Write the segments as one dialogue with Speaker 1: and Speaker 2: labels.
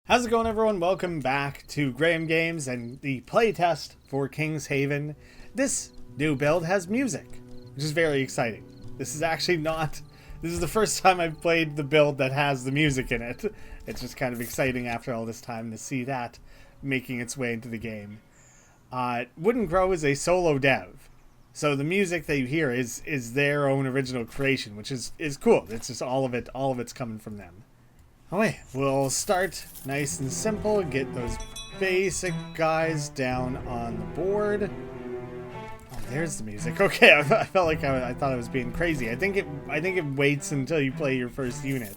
Speaker 1: How's it going, everyone? Welcome back to Graeme Games and the playtest for King's Haven. This new build has music, which is very exciting. This is actually not... This is the first time I've played the build that has the music in it. It's just kind of exciting after all this time to see that making its way into the game. Wouldn't Grow is a solo dev, so the music that you hear is their own original creation, which is cool. It's just all of it's coming from them. Okay, we'll start nice and simple, get those basic guys down on the board. Oh, there's the music. Okay, I felt like I thought I was being crazy. I think it waits until you play your first unit.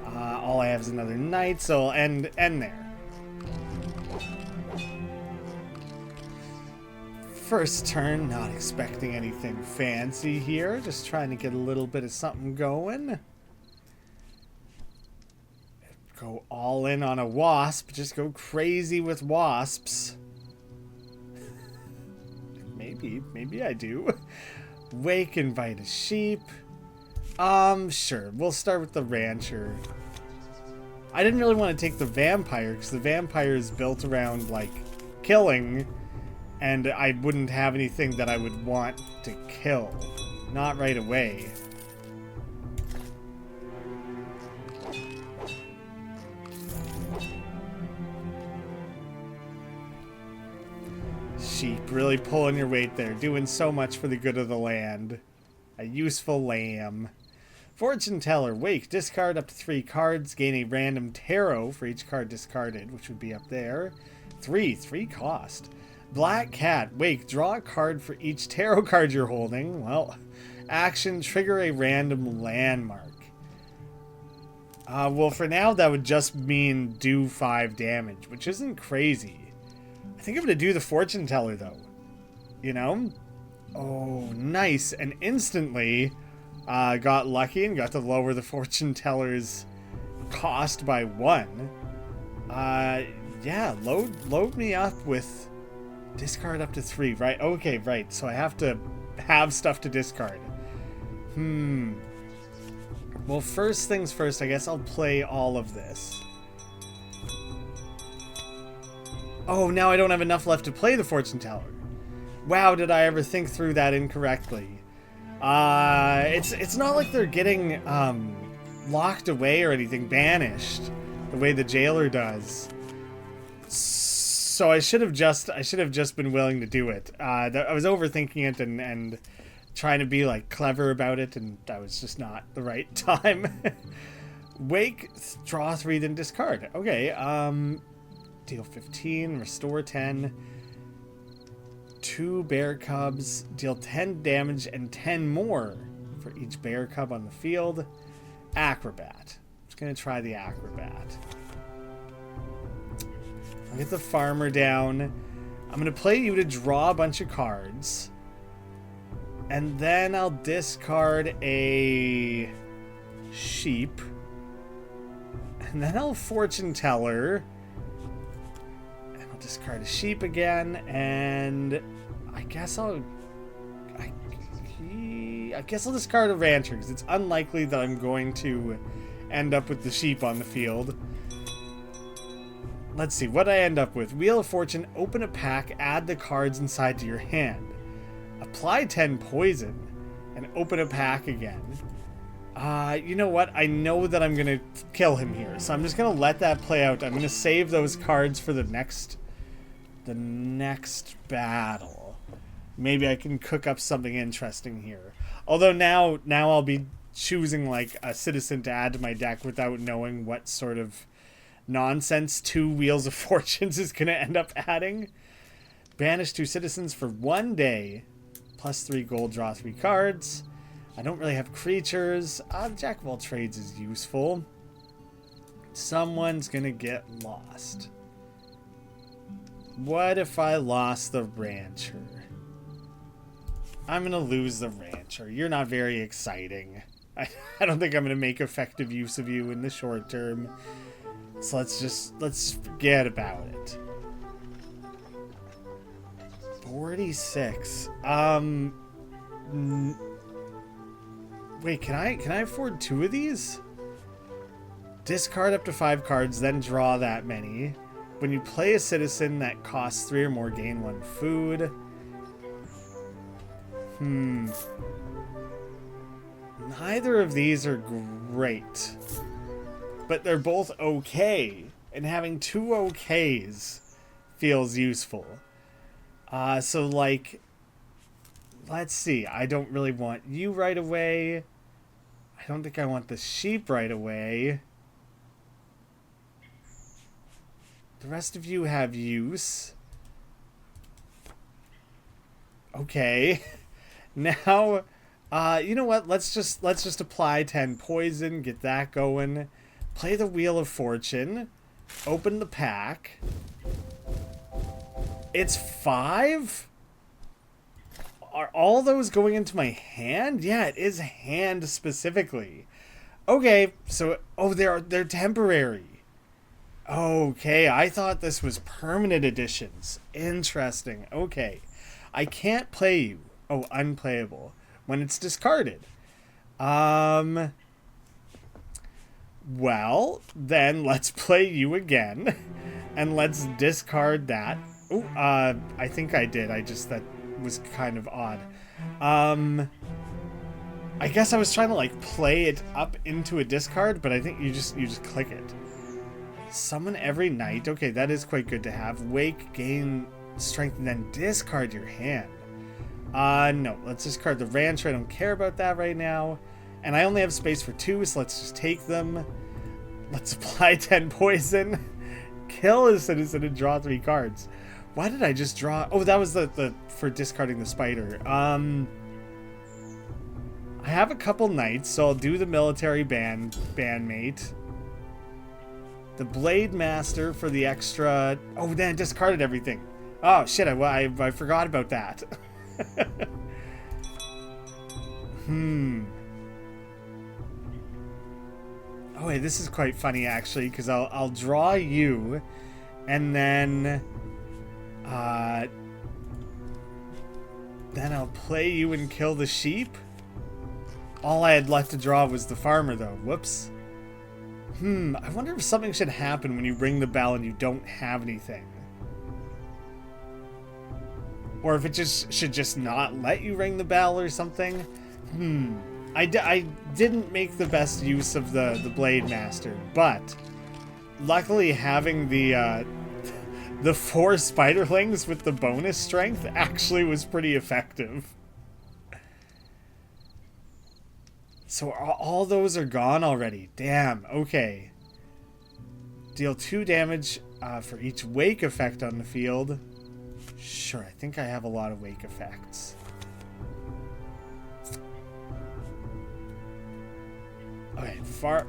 Speaker 1: All I have is another knight, so I'll end there. First turn, not expecting anything fancy here, just trying to get a little bit of something going. Go all in on a wasp. Just go crazy with wasps. Maybe I do. Wake, invite a sheep. Sure. We'll start with the rancher. I didn't really want to take the vampire because the vampire is built around, like, killing. And I wouldn't have anything that I would want to kill. Not right away. Sheep, really pulling your weight there, doing so much for the good of the land. A useful lamb. Fortune teller, wake, discard up to 3 cards, gain a random tarot for each card discarded, which would be up there. 3 cost. Black cat, wake, draw a card for each tarot card you're holding. Well, action, trigger a random landmark. Well, for now that would just mean do 5 damage, which isn't crazy. I think I'm going to do the fortune teller, though. You know? Oh, nice. And instantly got lucky and got to lower the fortune teller's cost by 1. Yeah, load me up with discard up to 3, right? Okay, right. So I have to have stuff to discard. Well, first things first, I guess I'll play all of this. Oh, now I don't have enough left to play the fortune teller. Wow, did I ever think through that incorrectly? It's not like they're getting locked away or anything, banished, the way the jailer does. So I should have just been willing to do it. I was overthinking it and trying to be like clever about it, and that was just not the right time. Wake, draw 3, then discard. Okay, deal 15, restore 10. 2 bear cubs, deal 10 damage and 10 more for each bear cub on the field. Acrobat. Just gonna try the acrobat. I'll get the farmer down. I'm gonna play you to draw a bunch of cards. And then I'll discard a sheep. And then I'll fortune teller. Discard a sheep again, and I guess I'll discard a rancher because it's unlikely that I'm going to end up with the sheep on the field. Let's see what I end up with. Wheel of Fortune, open a pack, add the cards inside to your hand. Apply 10 poison, and open a pack again. You know what? I know that I'm going to kill him here, so I'm just going to let that play out. I'm going to save those cards for the next battle. Maybe I can cook up something interesting here. Although now I'll be choosing like a citizen to add to my deck without knowing what sort of nonsense 2 Wheels of Fortunes is going to end up adding. Banish 2 citizens for 1 day. Plus 3 gold, draw 3 cards. I don't really have creatures. Jack of all trades is useful. Someone's going to get lost. What if I lost the rancher? I'm going to lose the rancher. You're not very exciting. I don't think I'm going to make effective use of you in the short term. So let's forget about it. 46. Wait, can I afford 2 of these? Discard up to 5 cards, then draw that many. When you play a citizen that costs 3 or more, gain 1 food. Neither of these are great. But they're both okay. And having 2 okays feels useful. So, like, let's see. I don't really want you right away. I don't think I want the sheep right away. The rest of you have use. Okay. Now, you know what? Let's just apply 10 poison, get that going. Play the Wheel of Fortune. Open the pack. It's 5? Are all those going into my hand? Yeah, it is hand specifically. Okay, so they're temporary. Okay, I thought this was permanent additions. Interesting. Okay. I can't play you. Oh, unplayable. When it's discarded. Well, then let's play you again. And let's discard that. Oh, I think I did. That was kind of odd. I guess I was trying to like play it up into a discard, but I think you just click it. Summon every night. Okay, that is quite good to have. Wake, gain strength, and then discard your hand. No. Let's discard the rancher. I don't care about that right now. And I only have space for 2, so let's just take them. Let's apply 10 poison. Kill a citizen and draw 3 cards. Why did I just draw? Oh, that was the for discarding the spider. I have a couple knights, so I'll do the military bandmate. The Blade Master for the extra... Oh, then I discarded everything. Oh, shit, I forgot about that. Oh, wait, this is quite funny, actually, because I'll draw you, and then I'll play you and kill the sheep. All I had left to draw was the farmer, though. Whoops. I wonder if something should happen when you ring the bell and you don't have anything. Or if it should just not let you ring the bell or something. I didn't make the best use of the Blade Master, but luckily having the 4 spiderlings with the bonus strength actually was pretty effective. So all those are gone already. Damn, okay. Deal 2 damage for each wake effect on the field. Sure, I think I have a lot of wake effects. Okay, I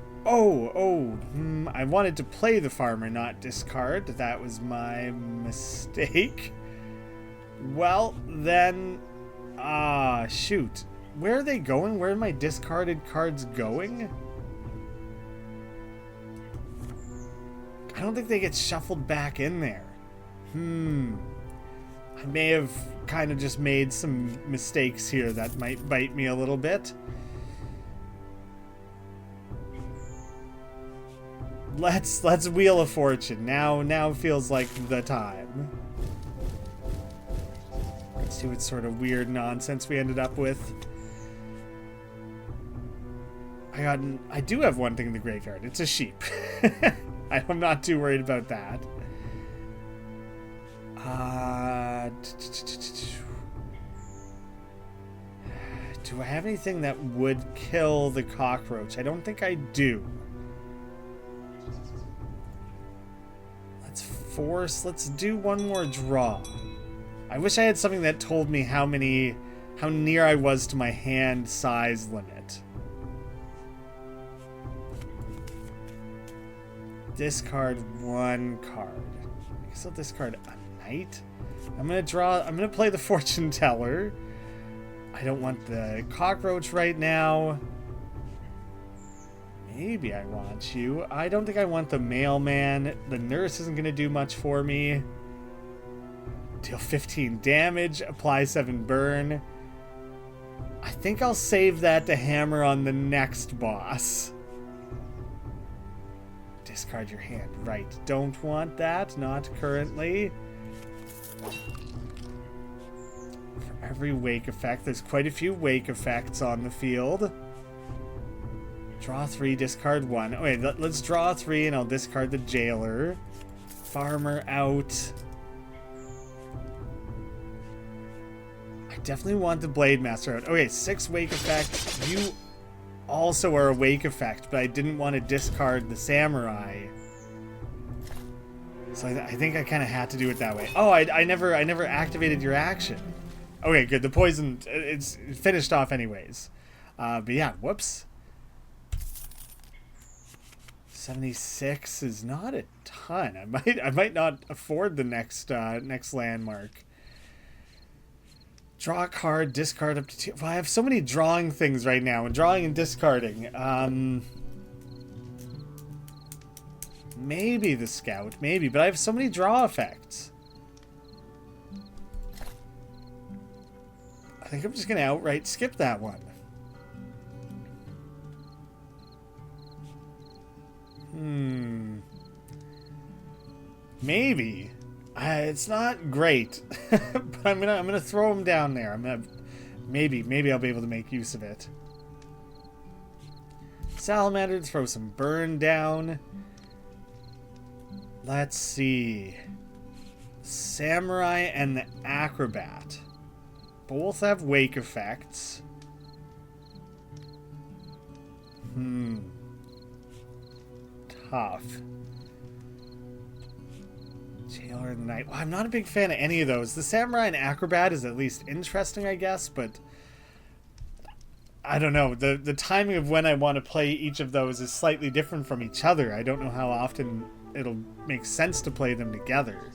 Speaker 1: wanted to play the farmer, not discard. That was my mistake. Well, then... shoot. Where are they going? Where are my discarded cards going? I don't think they get shuffled back in there. I may have kind of just made some mistakes here that might bite me a little bit. Let's Wheel of Fortune. Now feels like the time. Let's see what sort of weird nonsense we ended up with. I do have one thing in the graveyard. It's a sheep. I'm not too worried about that. Do I have anything that would kill the cockroach? I don't think I do. Let's do one more draw. I wish I had something that told me how near I was to my hand size limit. Discard 1 card. I guess I'll discard a knight. I'm gonna play the fortune teller. I don't want the cockroach right now. Maybe I want you. I don't think I want the mailman. The nurse isn't gonna do much for me. Deal 15 damage, apply 7 burn. I think I'll save that to hammer on the next boss. Discard your hand. Right. Don't want that. Not currently. For every wake effect, there's quite a few wake effects on the field. Draw 3, discard 1. Okay, let's draw 3 and I'll discard the jailer. Farmer out. I definitely want the Blade Master out. Okay, 6 wake effects. You also are a wake effect, but I didn't want to discard the samurai. So I think I kind of had to do it that way. Oh, I never activated your action. Okay, good. The poison, it's finished off anyways. But yeah, whoops. 76 is not a ton. I might not afford the next landmark. Draw a card, discard up to 2. Well, I have so many drawing things right now, and drawing and discarding. Maybe the scout, maybe, but I have so many draw effects. I think I'm just gonna outright skip that one. Maybe. It's not great, but I'm gonna throw him down there. Maybe I'll be able to make use of it. Salamander, throw some burn down. Let's see. Samurai and the acrobat both have wake effects. Tough. Jailer in the night. Well, I'm not a big fan of any of those. The samurai and acrobat is at least interesting, I guess, but I don't know. The timing of when I want to play each of those is slightly different from each other. I don't know how often it'll make sense to play them together.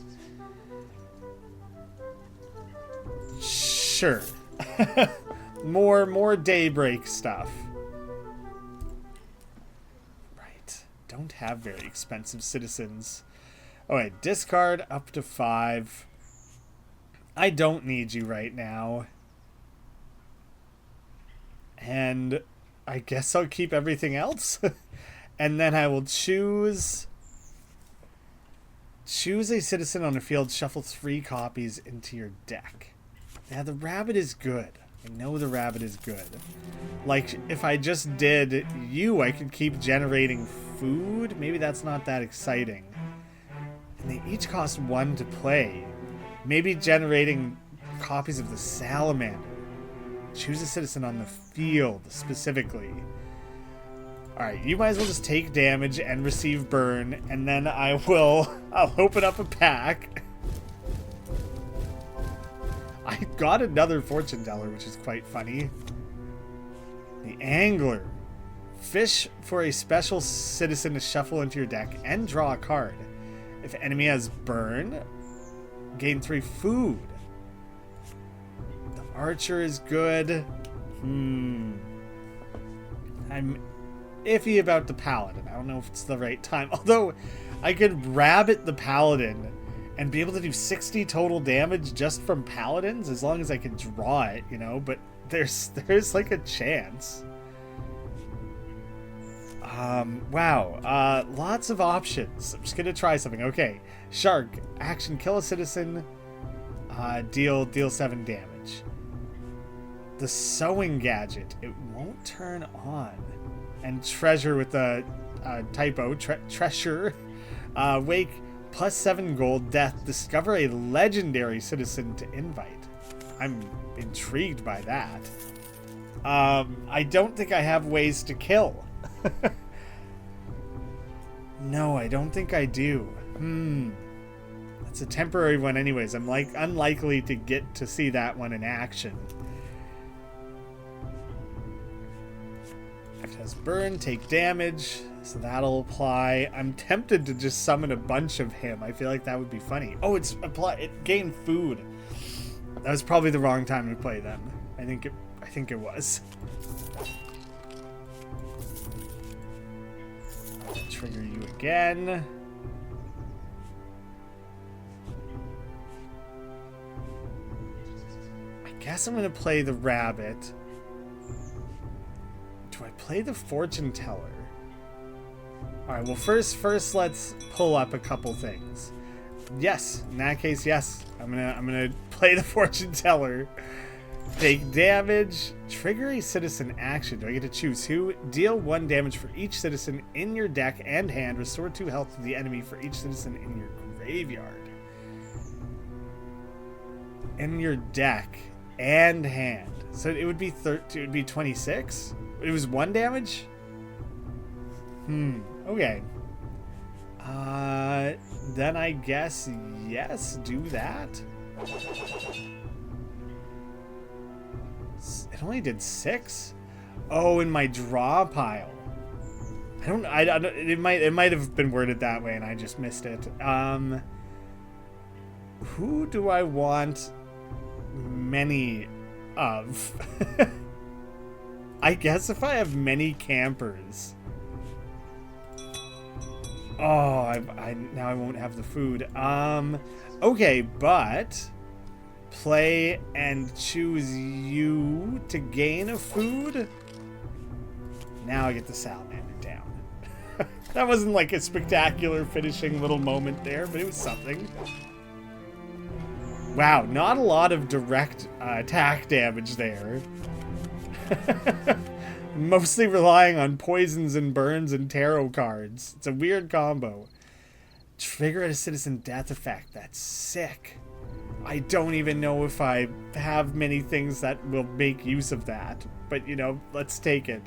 Speaker 1: Sure. more daybreak stuff. Right. Don't have very expensive citizens. Alright, discard up to 5. I don't need you right now. And I guess I'll keep everything else. And then I will choose a citizen on the field, shuffle 3 copies into your deck. Yeah, the rabbit is good. I know the rabbit is good. Like, if I just did you, I could keep generating food. Maybe that's not that exciting. And they each cost 1 to play. Maybe generating copies of the salamander. Choose a citizen on the field, specifically. Alright, you might as well just take damage and receive burn, and then I'll open up a pack. I got another fortune teller, which is quite funny. The angler. Fish for a special citizen to shuffle into your deck and draw a card. If enemy has burn, gain 3 food. The archer is good. I'm iffy about the paladin. I don't know if it's the right time. Although, I could rabbit the paladin and be able to do 60 total damage just from paladins as long as I can draw it, you know? But there's like a chance. Wow. Lots of options. I'm just gonna try something. Okay. Shark. Action. Kill a citizen. Deal 7 damage. The sewing gadget. It won't turn on. And treasure with a typo. Treasure. Wake. Plus 7 gold. Death. Discover a legendary citizen to invite. I'm intrigued by that. I don't think I have ways to kill. No, I don't think I do. That's a temporary one anyways. I'm unlikely to get to see that one in action. It has burn, take damage, so that'll apply. I'm tempted to just summon a bunch of him. I feel like that would be funny. Oh, it gained food. That was probably the wrong time to play them. I think it was. Trigger you again. I guess I'm gonna play the rabbit. Do I play the fortune teller? All right, well, first let's pull up a couple things. Yes, in that case, yes. I'm gonna play the fortune teller. Take damage. Trigger a citizen action. Do I get to choose who? Deal 1 damage for each citizen in your deck and hand. Restore 2 health to the enemy for each citizen in your graveyard. In your deck and hand. So it would be 13. It would be 26. It was 1 damage. Okay. Then I guess yes. Do that. It only did 6. Oh, in my draw pile. I don't. It might have been worded that way, and I just missed it. Who do I want many of? I guess if I have many campers. Oh, now I won't have the food. Okay, but play and choose you to gain a food. Now I get the salamander down. That wasn't like a spectacular finishing little moment there, but it was something. Wow, not a lot of direct attack damage there. Mostly relying on poisons and burns and tarot cards. It's a weird combo. Trigger a citizen death effect. That's sick. I don't even know if I have many things that will make use of that. But, you know, let's take it.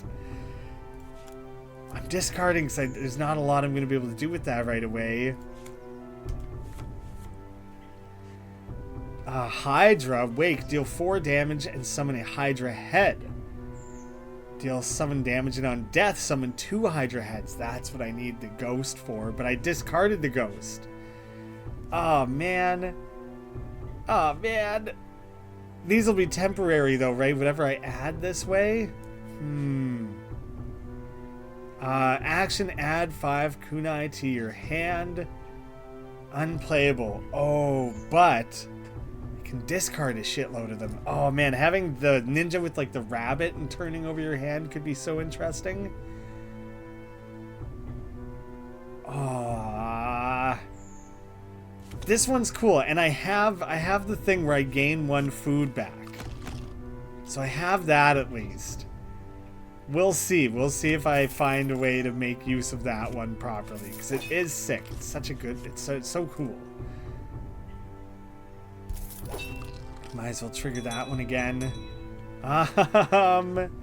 Speaker 1: I'm discarding because there's not a lot I'm going to be able to do with that right away. Hydra. Wake. Deal 4 damage and summon a Hydra head. Deal summon damage, and on death, summon 2 Hydra heads. That's what I need the ghost for, but I discarded the ghost. Oh, man. Oh, man. These will be temporary, though, right? Whatever I add this way? Action, add 5 kunai to your hand. Unplayable. Oh, but can discard a shitload of them. Oh man, having the ninja with like the rabbit and turning over your hand could be so interesting. This one's cool, and I have the thing where I gain 1 food back. So I have that at least. We'll see. We'll see if I find a way to make use of that one properly, because it is sick. It's such a good. It's so cool. Might as well trigger that one again. I'll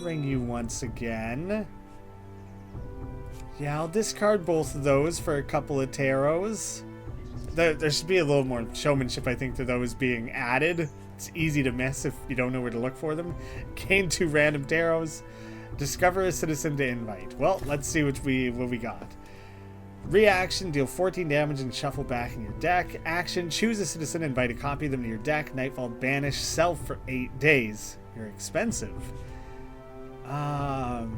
Speaker 1: ring you once again. Yeah, I'll discard both of those for a couple of tarots. There should be a little more showmanship, I think, to those being added. It's easy to miss if you don't know where to look for them. Gain 2 random tarots. Discover a citizen to invite. Well, let's see what we got. Reaction, deal 14 damage and shuffle back in your deck. Action, choose a citizen, invite a copy of them to your deck. Nightfall, banish, sell for 8 days. You're expensive. I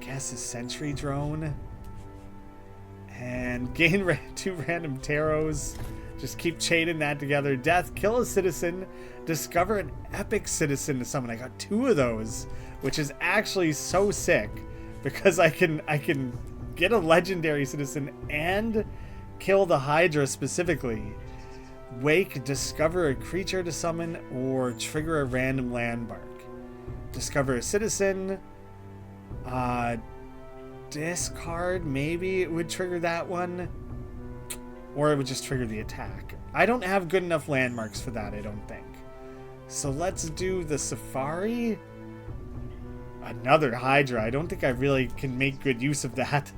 Speaker 1: guess a sentry drone. And gain 2 random tarots. Just keep chaining that together. Death, kill a citizen. Discover an epic citizen to summon. I got 2 of those, which is actually so sick. Because I can get a legendary citizen and kill the Hydra specifically. Wake, discover a creature to summon, or trigger a random landmark. Discover a citizen. Discard, maybe it would trigger that one. Or it would just trigger the attack. I don't have good enough landmarks for that, I don't think. So let's do the Safari. Another Hydra. I don't think I really can make good use of that.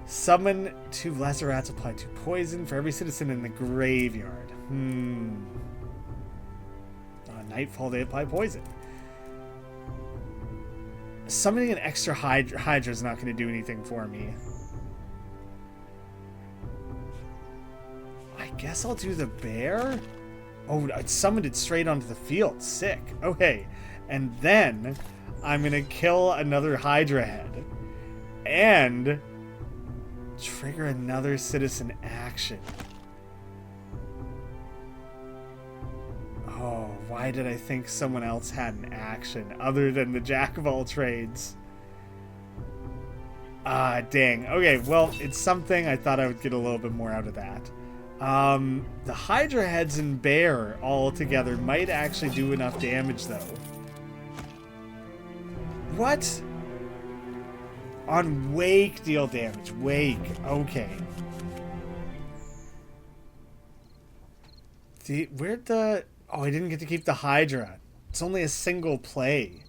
Speaker 1: Summon 2 lesser rats, apply 2 poison for every citizen in the graveyard. On Nightfall, they apply poison. Summoning an extra Hydra is not going to do anything for me. I guess I'll do the bear. Oh, I summoned it straight onto the field. Sick. Okay. And then I'm going to kill another Hydra head. And trigger another citizen action. Oh, why did I think someone else had an action other than the jack of all trades? Ah, dang. Okay, well, it's something. I thought I would get a little bit more out of that. The Hydra heads and bear all together might actually do enough damage, though. What? On Wake, deal damage. Wake. Okay. Where'd the... Oh, I didn't get to keep the Hydra. It's only a single play.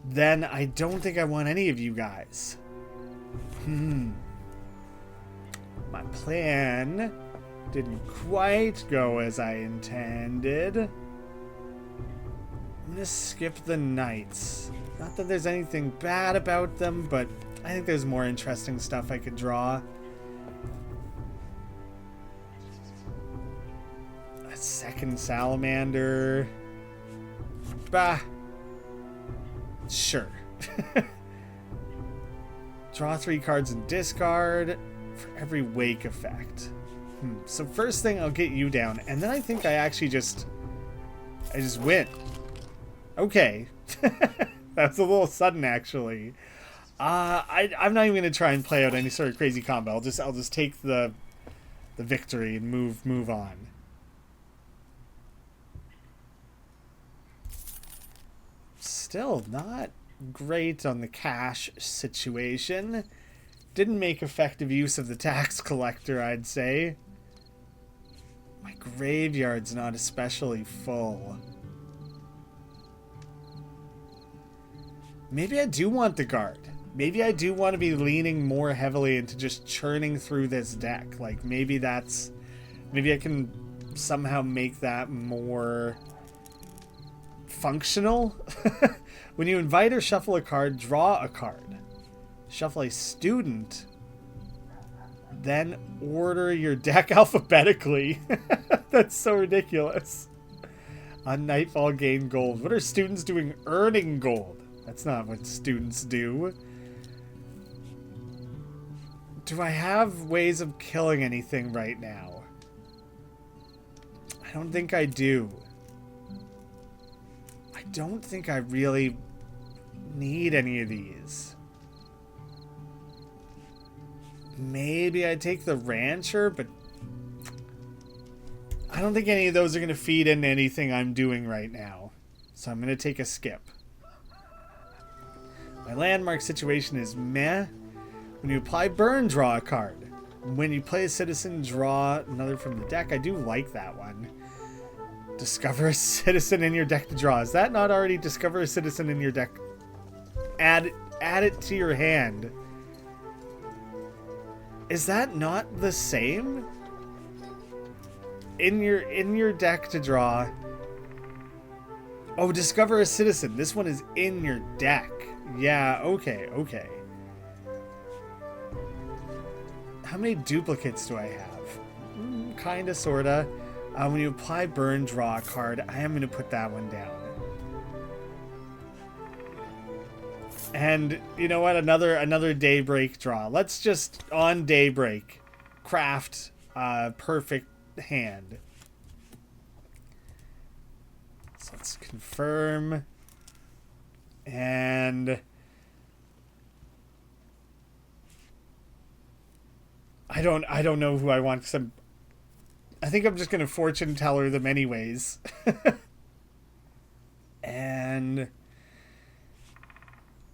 Speaker 1: Then I don't think I want any of you guys. My plan didn't quite go as I intended. I'm gonna skip the knights. Not that there's anything bad about them, but I think there's more interesting stuff I could draw. A second salamander. Bah. Sure. Draw 3 cards and discard for every wake effect. So first thing, I'll get you down, and then I think I actually just win. Okay. That's a little sudden, actually. I'm not even gonna try and play out any sort of crazy combo. I'll just take the victory and move on. Still not great on the cash situation. Didn't make effective use of the tax collector, I'd say. My graveyard's not especially full. Maybe I do want the guard. Maybe I do want to be leaning more heavily into just churning through this deck. Like, maybe I can somehow make that more functional. When you invite or shuffle a card, draw a card. Shuffle a student, then order your deck alphabetically. That's so ridiculous. On Nightfall, gain gold. What are students doing earning gold? That's not what students do. Do I have ways of killing anything right now? I don't think I do. I don't think I really need any of these. Maybe I take the rancher, but I don't think any of those are going to feed into anything I'm doing right now. So I'm going to take a skip. My landmark situation is meh. When you apply burn, draw a card. When you play a citizen, draw another from the deck. I do like that one. Discover a citizen in your deck to draw. Is that not already discover a citizen in your deck? Add it to your hand. Is that not the same? In your deck to draw. Oh, discover a citizen. This one is in your deck. Yeah, okay. How many duplicates do I have? Kinda, sorta. When you apply burn, draw a card. I am going to put that one down. And you know what? Another daybreak draw. Let's just, on daybreak, craft a perfect hand. So let's confirm. And I don't know who I want, because I think I'm just going to fortune teller them anyways. And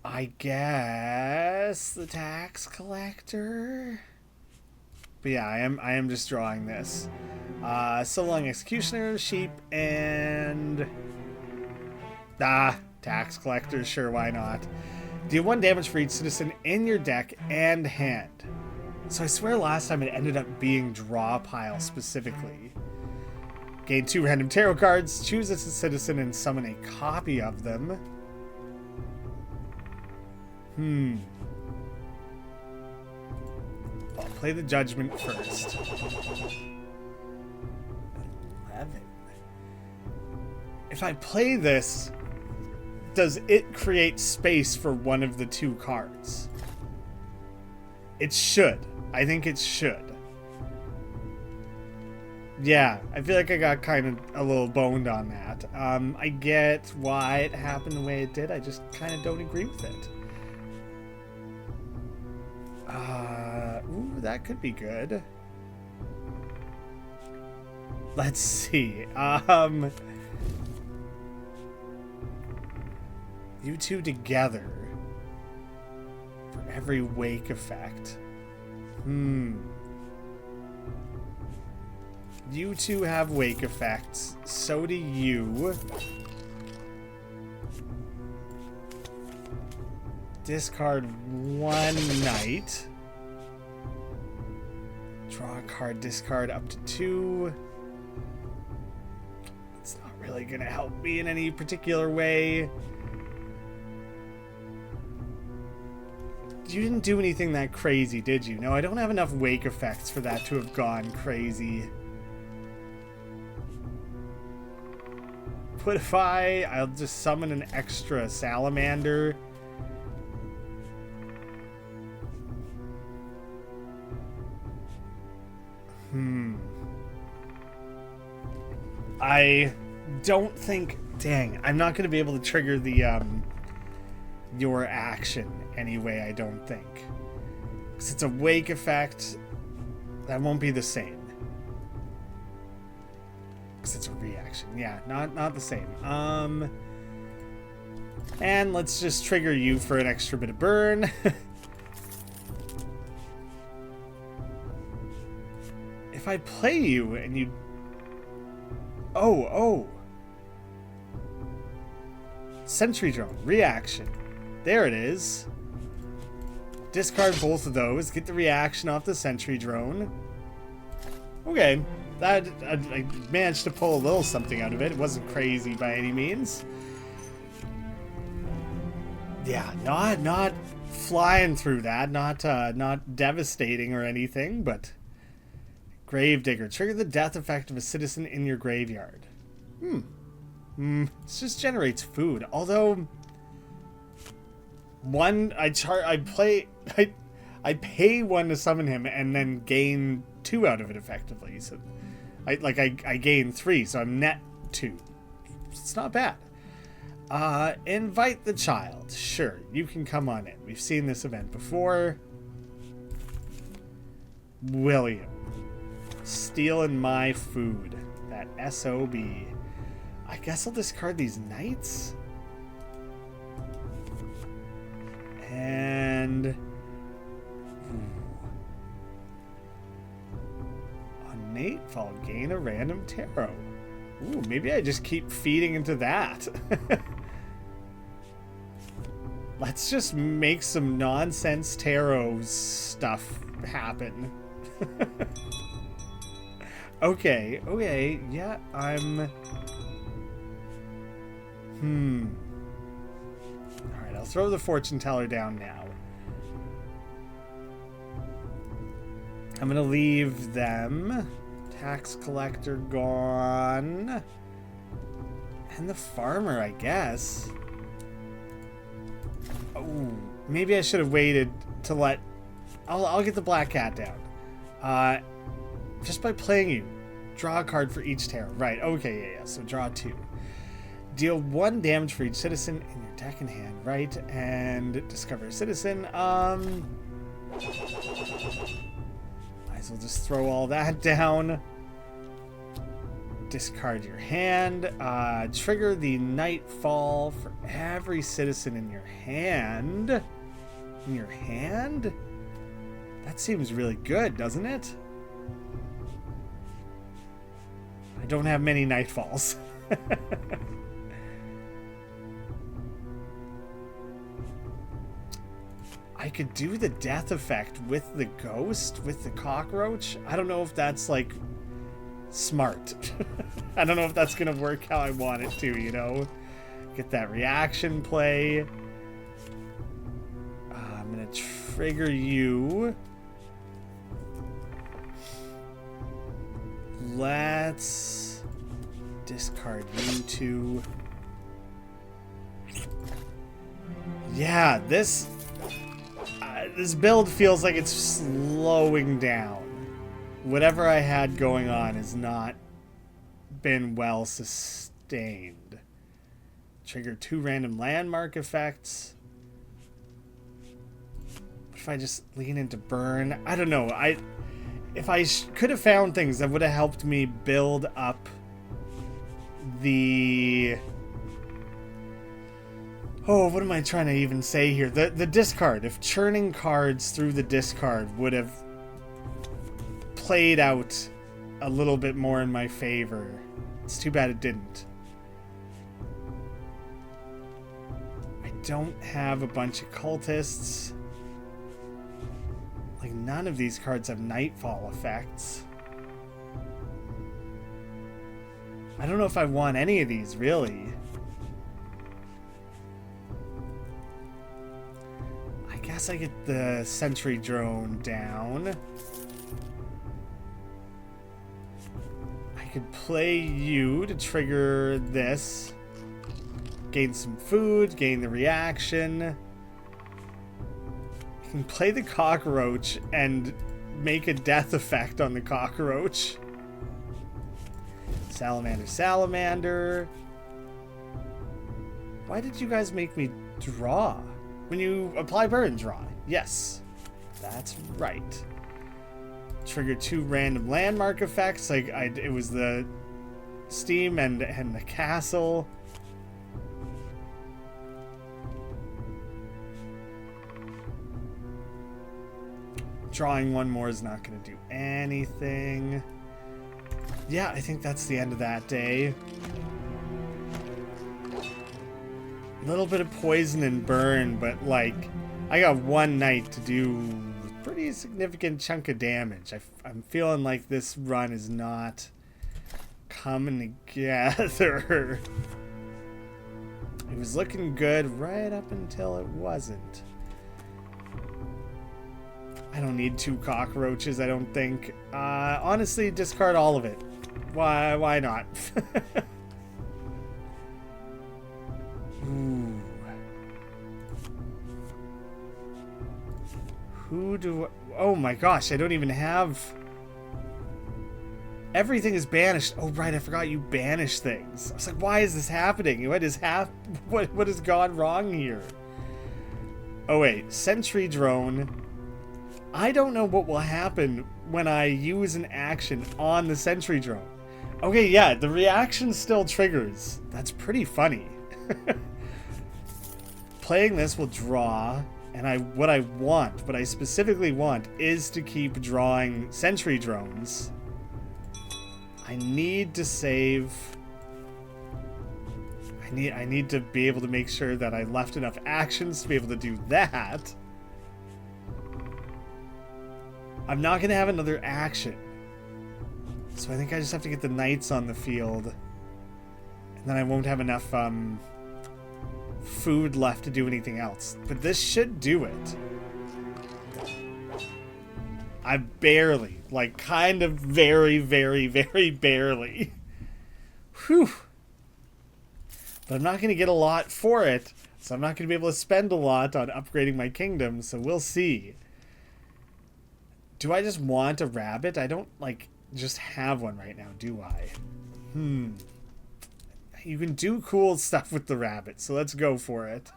Speaker 1: I guess the tax collector. But yeah, I am just drawing this. So long executioner, sheep, and tax collector. Sure, why not? Deal 1 damage for each citizen in your deck and hand. So I swear last time it ended up being draw pile specifically. Gain 2 random tarot cards, choose a citizen and summon a copy of them. I'll play the judgment first. 11. If I play this, does it create space for one of the 2 cards? It should. I think it should. Yeah, I feel like I got kind of a little boned on that. I get why it happened the way it did. I just kind of don't agree with it. Ooh, that could be good. Let's see. You two together for every wake effect. You two have wake effects. So do you. Discard one night. Draw a card, discard up to 2. It's not really going to help me in any particular way. You didn't do anything that crazy, did you? No, I don't have enough wake effects for that to have gone crazy. What if I'll just summon an extra salamander? I don't think... Dang, I'm not going to be able to trigger the, your action anyway, I don't think. Because it's a wake effect, that won't be the same. Because it's a reaction. Yeah, not the same. And let's just trigger you for an extra bit of burn. If I play you and you... Oh. Sentry drone, reaction. There it is. Discard both of those. Get the reaction off the sentry drone. Okay. I managed to pull a little something out of it. It wasn't crazy by any means. Yeah, not flying through that. Not devastating or anything, but... Gravedigger. Trigger the death effect of a citizen in your graveyard. This just generates food. Although... I pay 1 to summon him and then gain 2 out of it effectively. So I gain 3, so I'm net 2. It's not bad. Invite the child. Sure, you can come on in. We've seen this event before. William. Stealing my food. That SOB. I guess I'll discard these knights. And... On Nightfall, gain a random tarot. Ooh, maybe I just keep feeding into that. Let's just make some nonsense tarot stuff happen. Okay, yeah, I'm... Alright, I'll throw the fortune teller down now. I'm gonna leave them. Tax collector gone. And the farmer, I guess. Oh, maybe I should have waited to let... I'll get the black cat down. Just by playing you. Draw a card for each tarot. Right, okay, yeah, so draw 2. Deal 1 damage for each citizen in your deck and hand, right? And discover a citizen. Might as well just throw all that down. Discard your hand. Trigger the Nightfall for every citizen in your hand. In your hand? That seems really good, doesn't it? I don't have many Nightfalls. I could do the death effect with the ghost, with the cockroach. I don't know if that's, like, smart. I don't know if that's going to work how I want it to, you know? Get that reaction play. I'm going to trigger you. Let's discard you two. Yeah, this build feels like it's slowing down. Whatever I had going on has not been well sustained. Trigger 2 random landmark effects. if I just lean into burn. I don't know. If I could have found things that would have helped me build up the... Oh, what am I trying to even say here? The discard. If churning cards through the discard would have played out a little bit more in my favor. It's too bad it didn't. I don't have a bunch of cultists. Like, none of these cards have nightfall effects. I don't know if I want any of these, really. I guess I get the sentry drone down. I could play you to trigger this. Gain some food, gain the reaction. I can play the cockroach and make a death effect on the cockroach. Salamander. Why did you guys make me draw? When you apply burn, draw. Yes, that's right. Trigger 2 random landmark effects. Like it was the steam and the castle. Drawing one more is not going to do anything. Yeah, I think that's the end of that day. A little bit of poison and burn, but like, I got one night to do a pretty significant chunk of damage. I'm feeling like this run is not coming together. It was looking good right up until it wasn't. I don't need 2 cockroaches, I don't think. Honestly, discard all of it. Why not? Ooh. Who do I... Oh my gosh, I don't even have... Everything is banished. Oh right, I forgot you banish things. I was like, why is this happening? What has gone wrong here? Oh wait, sentry drone. I don't know what will happen when I use an action on the sentry drone. Okay, yeah, the reaction still triggers. That's pretty funny. Playing this will draw, and what I specifically want is to keep drawing sentry drones. I need to save. I need to be able to make sure that I left enough actions to be able to do that. I'm not going to have another action. So I think I just have to get the knights on the field. And then I won't have enough food left to do anything else. But this should do it. I barely, like kind of very, very, very barely. Whew. But I'm not going to get a lot for it. So I'm not going to be able to spend a lot on upgrading my kingdom. So we'll see. Do I just want a rabbit? I don't, like, just have one right now, do I? You can do cool stuff with the rabbit, so let's go for it.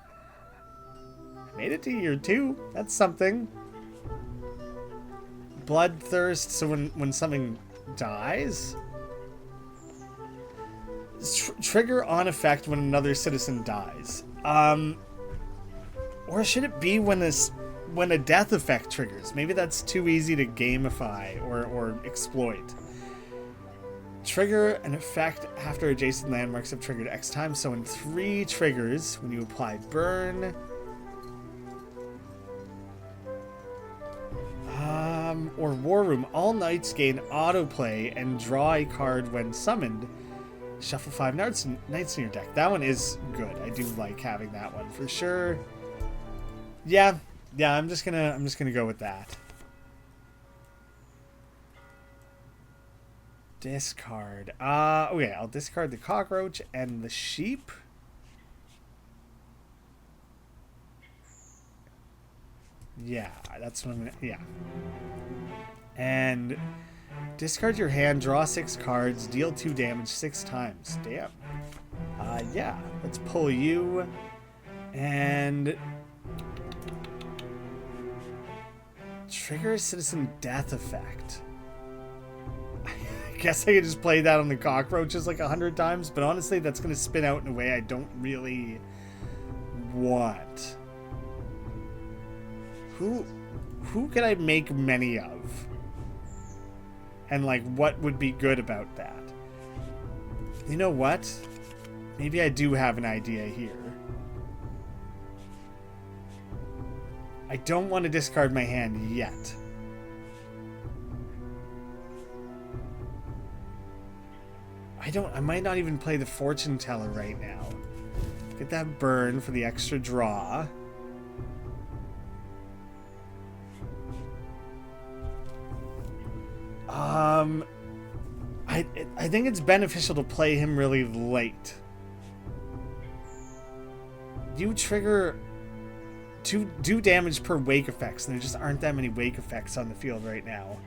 Speaker 1: I made it to year 2. That's something. Bloodthirst, so when something dies? Trigger on effect when another citizen dies. Or should it be when a death effect triggers? Maybe that's too easy to gamify or exploit. Trigger an effect after adjacent landmarks have triggered X times. So in 3 triggers, when you apply burn, or War Room, all knights gain autoplay and draw a card when summoned. Shuffle 5 knights in your deck. That one is good. I do like having that one for sure. Yeah, I'm just gonna go with that. Discard. Okay, I'll discard the cockroach and the sheep. Yeah, that's what I'm gonna. Yeah. And discard your hand, draw 6 cards, deal 2 damage 6 times. Damn. Yeah, let's pull you. And Trigger citizen death effect. I guess I could just play that on the cockroaches like 100 times, but honestly, that's going to spin out in a way I don't really want. Who can I make many of? And like, what would be good about that? You know what? Maybe I do have an idea here. I don't want to discard my hand yet. I might not even play the fortune teller right now. Get that burn for the extra draw. I think it's beneficial to play him really late. You trigger do damage per wake effects, and there just aren't that many wake effects on the field right now.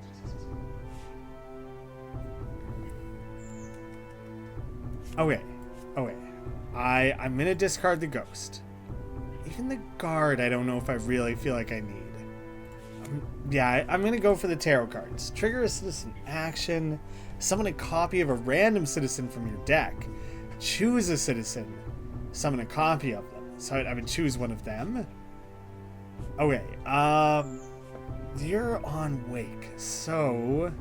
Speaker 1: Okay. I'm gonna discard the ghost. Even the guard, I don't know if I really feel like I need. Yeah, I'm gonna go for the tarot cards. Trigger a citizen action. Summon a copy of a random citizen from your deck. Choose a citizen. Summon a copy of them. So I would choose one of them. Okay, you're on wake, so...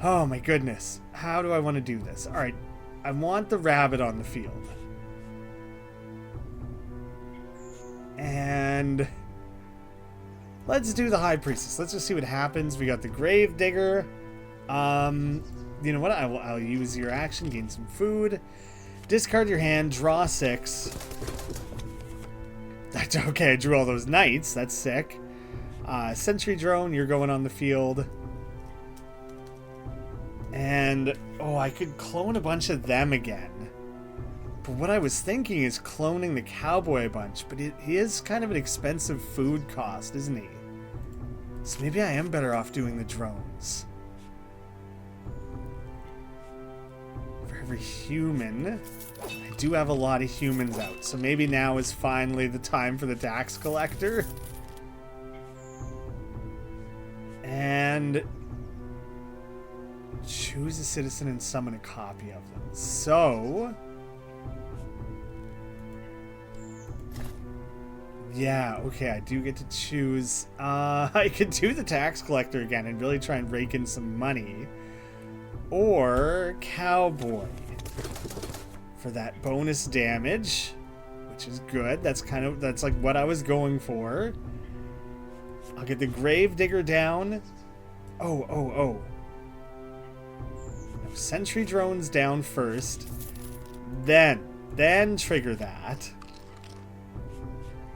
Speaker 1: Oh my goodness. How do I want to do this? Alright, I want the rabbit on the field. And... let's do the High Priestess. Let's just see what happens. We got the Grave Digger. You know what? I'll use your action, gain some food. Discard your hand, draw 6. That's okay, I drew all those knights. That's sick. Sentry Drone, you're going on the field. And, oh, I could clone a bunch of them again. But what I was thinking is cloning the cowboy a bunch, but he is kind of an expensive food cost, isn't he? So maybe I am better off doing the drones. For every human, I do have a lot of humans out, so maybe now is finally the time for the tax collector. And choose a citizen and summon a copy of them. So... yeah, okay, I do get to choose. I could do the tax collector again and really try and rake in some money. Or cowboy. For that bonus damage, which is good. That's like what I was going for. I'll get the Grave Digger down. Oh. No, Sentry Drones down first. Then trigger that.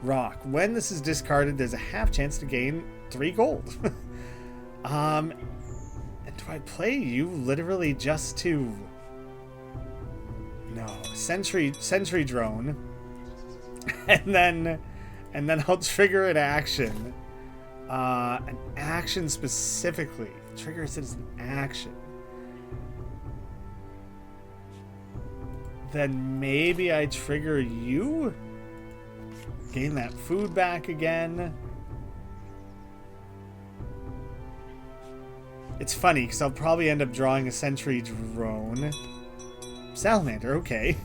Speaker 1: Rock. When this is discarded, there's a half chance to gain 3 gold. And do I play you literally just to... no. Sentry Drone. And then I'll trigger an action. An action specifically. Trigger a citizen action. Then maybe I trigger you? Gain that food back again. It's funny because I'll probably end up drawing a Sentry Drone. Salamander, okay.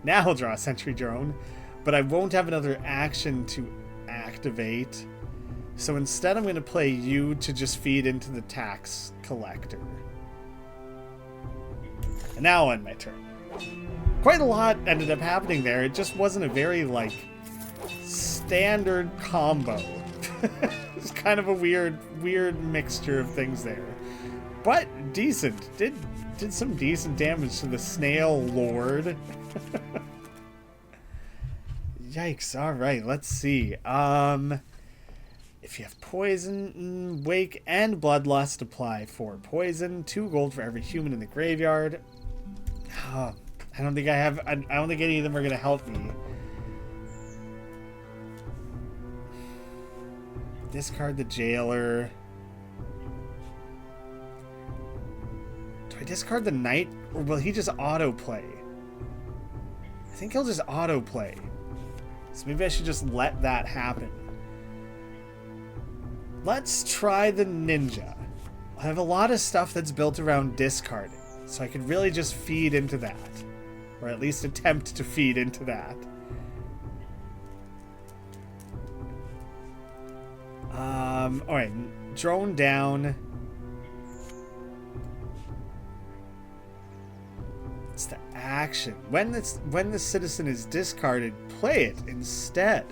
Speaker 1: Now I'll draw a Sentry Drone, but I won't have another action to activate. So instead I'm going to play you to just feed into the tax collector. And now I'll end my turn. Quite a lot ended up happening there. It just wasn't a very, like... standard combo. It's kind of a weird mixture of things there, but decent. Did some decent damage to the snail lord. Yikes. All right, let's see. If you have poison, wake, and bloodlust, apply 4 poison, 2 gold for every human in the graveyard. I don't think any of them are gonna help me. Discard the jailer. Do I discard the knight, or will he just autoplay? I think he'll just autoplay. So maybe I should just let that happen. Let's try the ninja. I have a lot of stuff that's built around discarding, so I could really just feed into that. Or at least attempt to feed into that. Alright, drone down. It's the action. When the citizen is discarded, play it instead.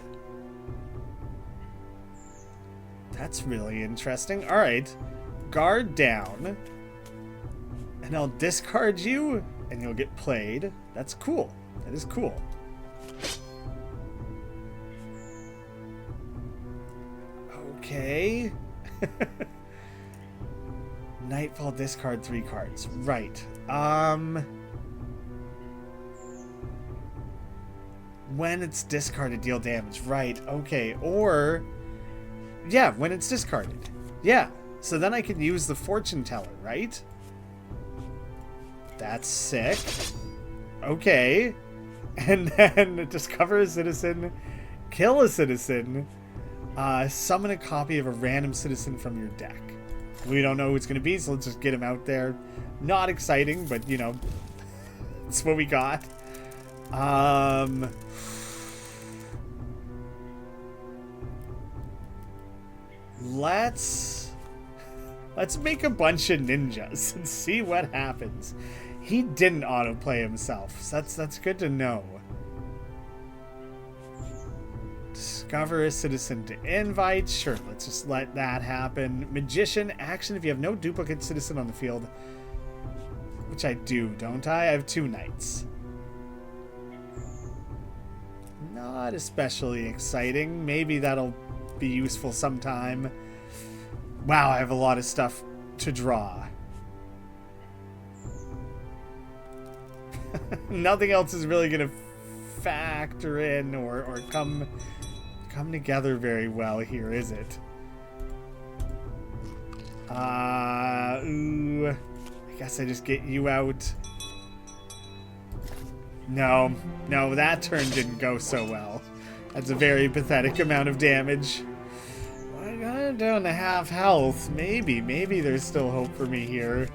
Speaker 1: That's really interesting. Alright. Guard down. And I'll discard you, and you'll get played. That's cool. That is cool. Okay. Nightfall, discard 3 cards. Right. When it's discarded, deal damage. Right. Okay. Or, yeah, when it's discarded. Yeah. So then I can use the fortune teller, right? That's sick. Okay. And then discover a citizen, kill a citizen, summon a copy of a random citizen from your deck. We don't know who it's going to be, so let's just get him out there. Not exciting, but, you know, that's what we got. Let's make a bunch of ninjas and see what happens. He didn't autoplay himself, so that's good to know. Discover a citizen to invite. Sure, let's just let that happen. Magician, action if you have no duplicate citizen on the field. Which I do, don't I? I have 2 knights. Not especially exciting. Maybe that'll be useful sometime. Wow, I have a lot of stuff to draw. Nothing else is really going to factor in or come together very well here, is it? Ooh, I guess I just get you out. No, that turn didn't go so well. That's a very pathetic amount of damage. I got him down to half health. Maybe there's still hope for me here.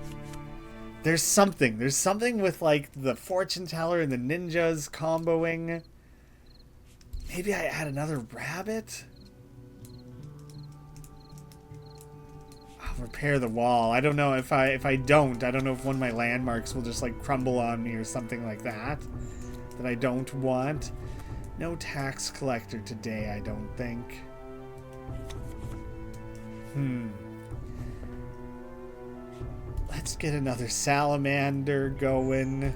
Speaker 1: There's something with like the fortune teller and the ninjas comboing. Maybe I add another rabbit? I'll repair the wall. I don't know if I don't know if one of my landmarks will just like crumble on me or something like that I don't want. No tax collector today, I don't think. Let's get another salamander going.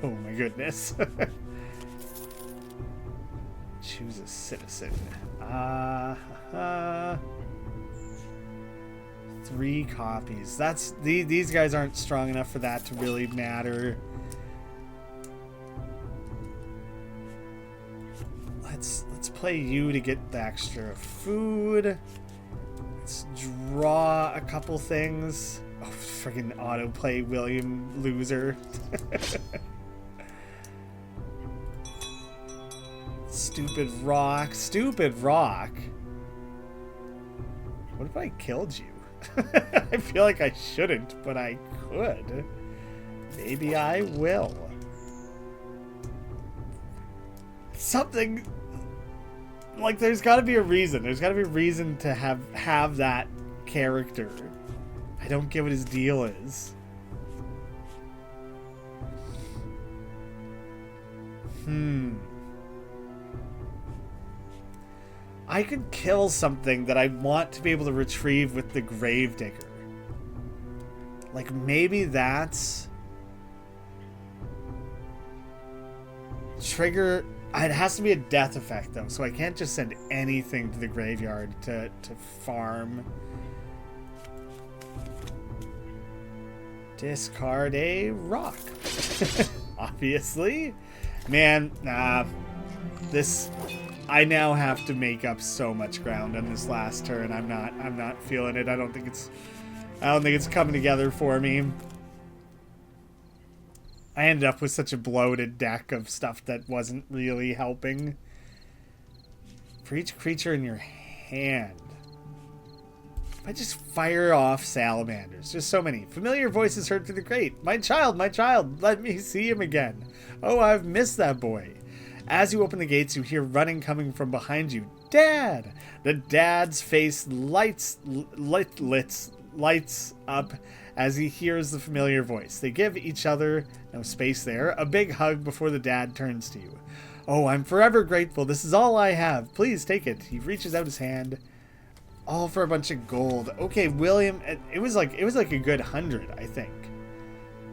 Speaker 1: Oh my goodness. Choose a citizen. 3 copies. These guys aren't strong enough for that to really matter. Let's play you to get the extra food. Let's draw a couple things. Oh, friggin' autoplay William loser. Stupid rock. What if I killed you? I feel like I shouldn't, but I could. Maybe I will. Something like there's got to be a reason. There's got to be a reason to have that character. I don't get what his deal is. I could kill something that I want to be able to retrieve with the Gravedigger. Like maybe that's trigger. It has to be a death effect though, so I can't just send anything to the graveyard to farm. Discard a rock. Obviously. Man, this I now have to make up so much ground on this last turn. I'm not feeling it. I don't think it's coming together for me. I ended up with such a bloated deck of stuff that wasn't really helping. For each creature in your hand. I just fire off salamanders. Just so many. Familiar voices heard through the grate. My child, let me see him again. Oh, I've missed that boy. As you open the gates, you hear running coming from behind you. Dad! The dad's face lights up as he hears the familiar voice. They give each other, no space there, a big hug before the dad turns to you. Oh, I'm forever grateful. This is all I have. Please take it. He reaches out his hand. All for a bunch of gold. Okay, William, it was like a good 100, I think.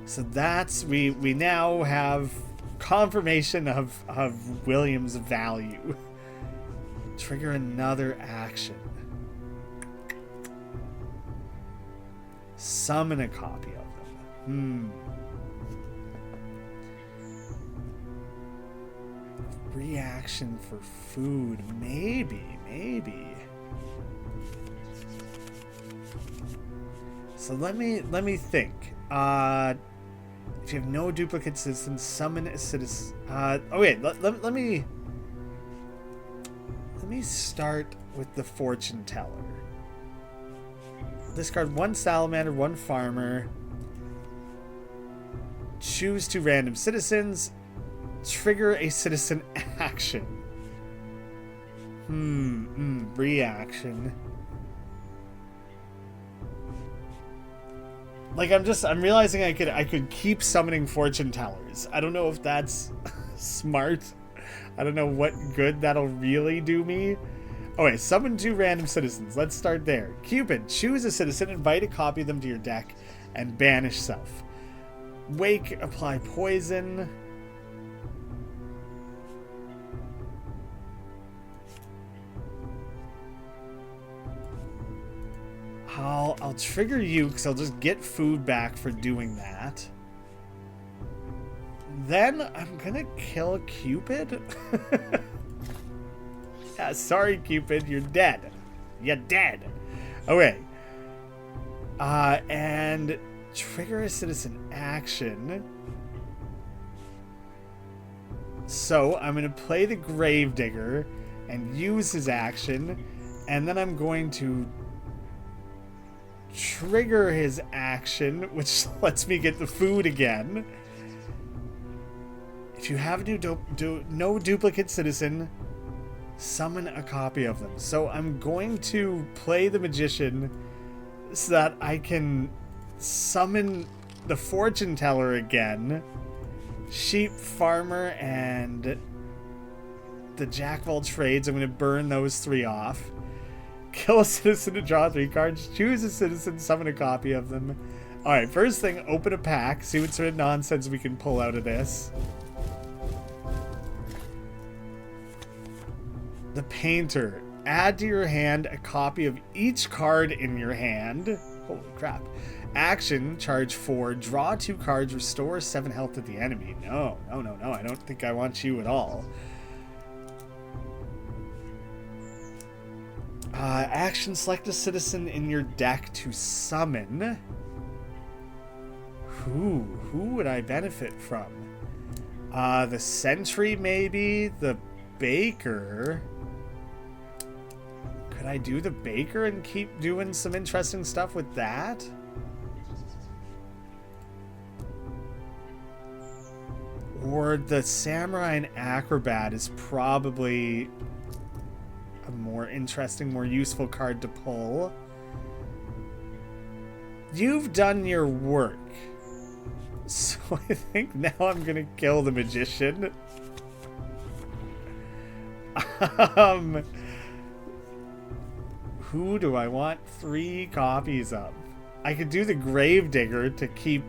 Speaker 1: So that's we now have confirmation of William's value. Trigger another action. Summon a copy of them. Reaction for food. Maybe. So let me think. If you have no duplicate citizens, summon a citizen. Let me start with the fortune teller. Discard one salamander, one farmer. Choose 2 random citizens. Trigger a citizen action. Reaction. Like I'm realizing I could keep summoning fortune tellers. I don't know if that's smart. I don't know what good that'll really do me. Okay, summon 2 random citizens. Let's start there. Cupid, choose a citizen, invite a copy of them to your deck, and banish self. Wake, apply poison. I'll trigger you because I'll just get food back for doing that. Then I'm gonna kill Cupid. Yeah, sorry, Cupid, you're dead. You're dead. Okay. And trigger a citizen action. So I'm gonna play the Gravedigger and use his action, and then I'm going to trigger his action, which lets me get the food again. If you have no duplicate citizen, summon a copy of them. So I'm going to play the magician so that I can summon the fortune teller again, sheep farmer, and the jack of all trades. I'm going to burn those 3 off. Kill a citizen to draw 3 cards. Choose a citizen, summon a copy of them. Alright, first thing, open a pack. See what sort of nonsense we can pull out of this. The Painter. Add to your hand a copy of each card in your hand. Holy crap. Action, charge 4. Draw 2 cards, restore 7 health to the enemy. No. I don't think I want you at all. Action, select a citizen in your deck to summon. Who would I benefit from? The Sentry, maybe? The Baker? Could I do the Baker and keep doing some interesting stuff with that? Or the Samurai and Acrobat is probably a more interesting, more useful card to pull. You've done your work. So I think now I'm gonna kill the Magician. Who do I want 3 copies of? I could do the Gravedigger to keep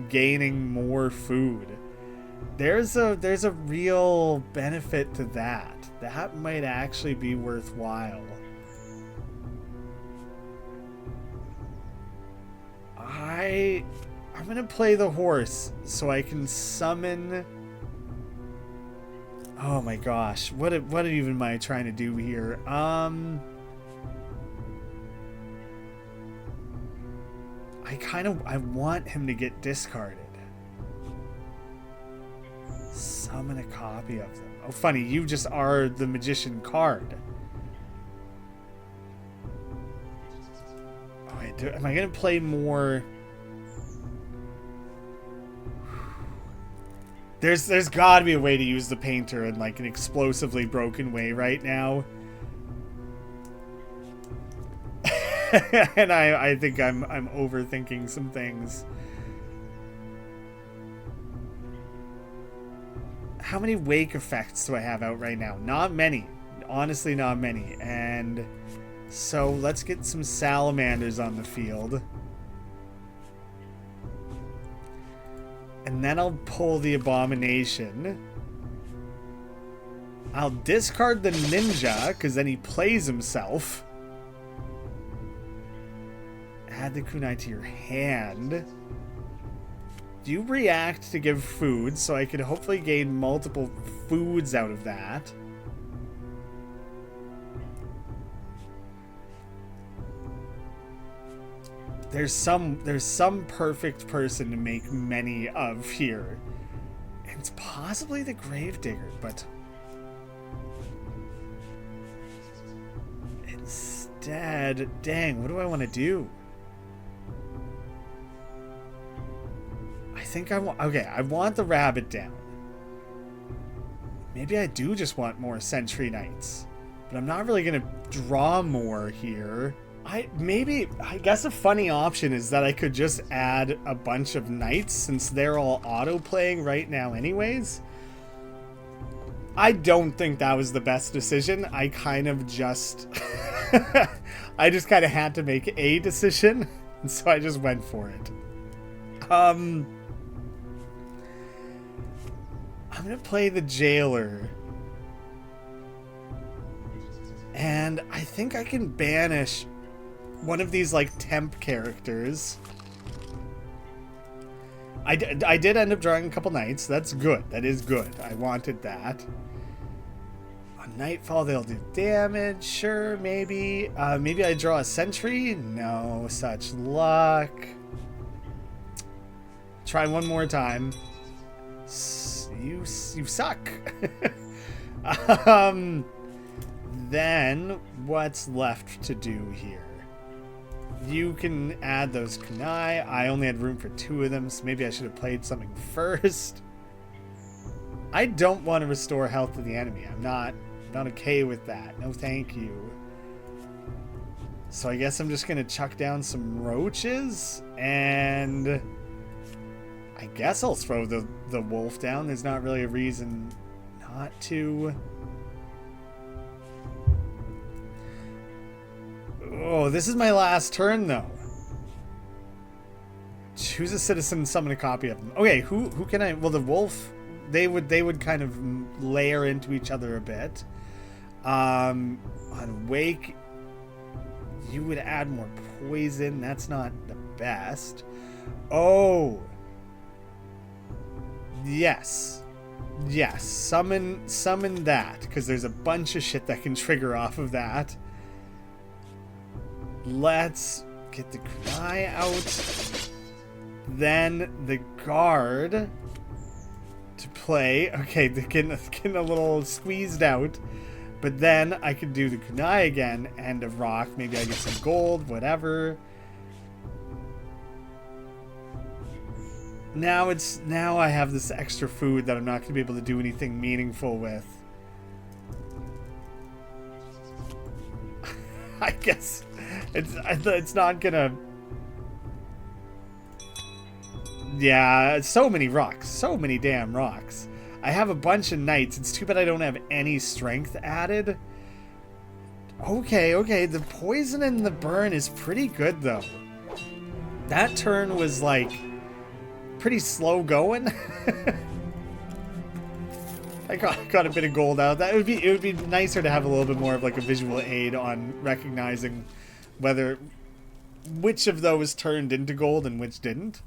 Speaker 1: gaining more food. There's a real benefit to that. That might actually be worthwhile. I'm gonna play the horse so I can summon. Oh my gosh, what even am I trying to do here? I want him to get discarded. Summon a copy of them. Oh, funny, you just are the Magician card. Am I going to play more? There's got to be a way to use the painter in like an explosively broken way right now. And I think I'm overthinking some things. How many wake effects do I have out right now? Not many. Honestly, not many. And so let's get some salamanders on the field. And then I'll pull the abomination. I'll discard the ninja, because then he plays himself. Add the kunai to your hand. Do you react to give food, so I could hopefully gain multiple foods out of that? There's some perfect person to make many of here. And it's possibly the gravedigger, but instead, dang, what do I want to do? I think I want the rabbit down. Maybe I do just want more sentry knights, but I'm not really gonna draw more here. I guess a funny option is that I could just add a bunch of knights since they're all auto playing right now anyways. I don't think that was the best decision. I kind of just I just kind of had to make a decision, and so I just went for it. I'm gonna play the jailer. And I think I can banish one of these like temp characters. I did end up drawing a couple knights. That's good. That is good. I wanted that. On Nightfall they'll do damage. Sure, maybe. Maybe I draw a sentry. No such luck. Try one more time. You suck. Then what's left to do here? You can add those kunai. I only had room for 2 of them, so maybe I should have played something first. I don't want to restore health to the enemy. I'm not okay with that. No thank you. So I guess I'm just gonna chuck down some roaches, and I guess I'll throw the wolf down. There's not really a reason not to. Oh, this is my last turn, though. Choose a citizen, summon a copy of them. Okay, who can I... Well, the wolf, they would kind of layer into each other a bit. On Wake, you would add more poison. That's not the best. Oh. Yes. Yes. Summon that, because there's a bunch of shit that can trigger off of that. Let's get the kunai out. Then the guard to play. Okay, they're getting a little squeezed out. But then I could do the kunai again and a rock. Maybe I get some gold, whatever. Now I have this extra food that I'm not going to be able to do anything meaningful with. I guess it's not gonna. Yeah, so many rocks, so many damn rocks. I have a bunch of knights. It's too bad I don't have any strength added. Okay, the poison and the burn is pretty good though. That turn was like pretty slow going. I got a bit of gold out. It would be nicer to have a little bit more of like a visual aid on recognizing which of those turned into gold and which didn't.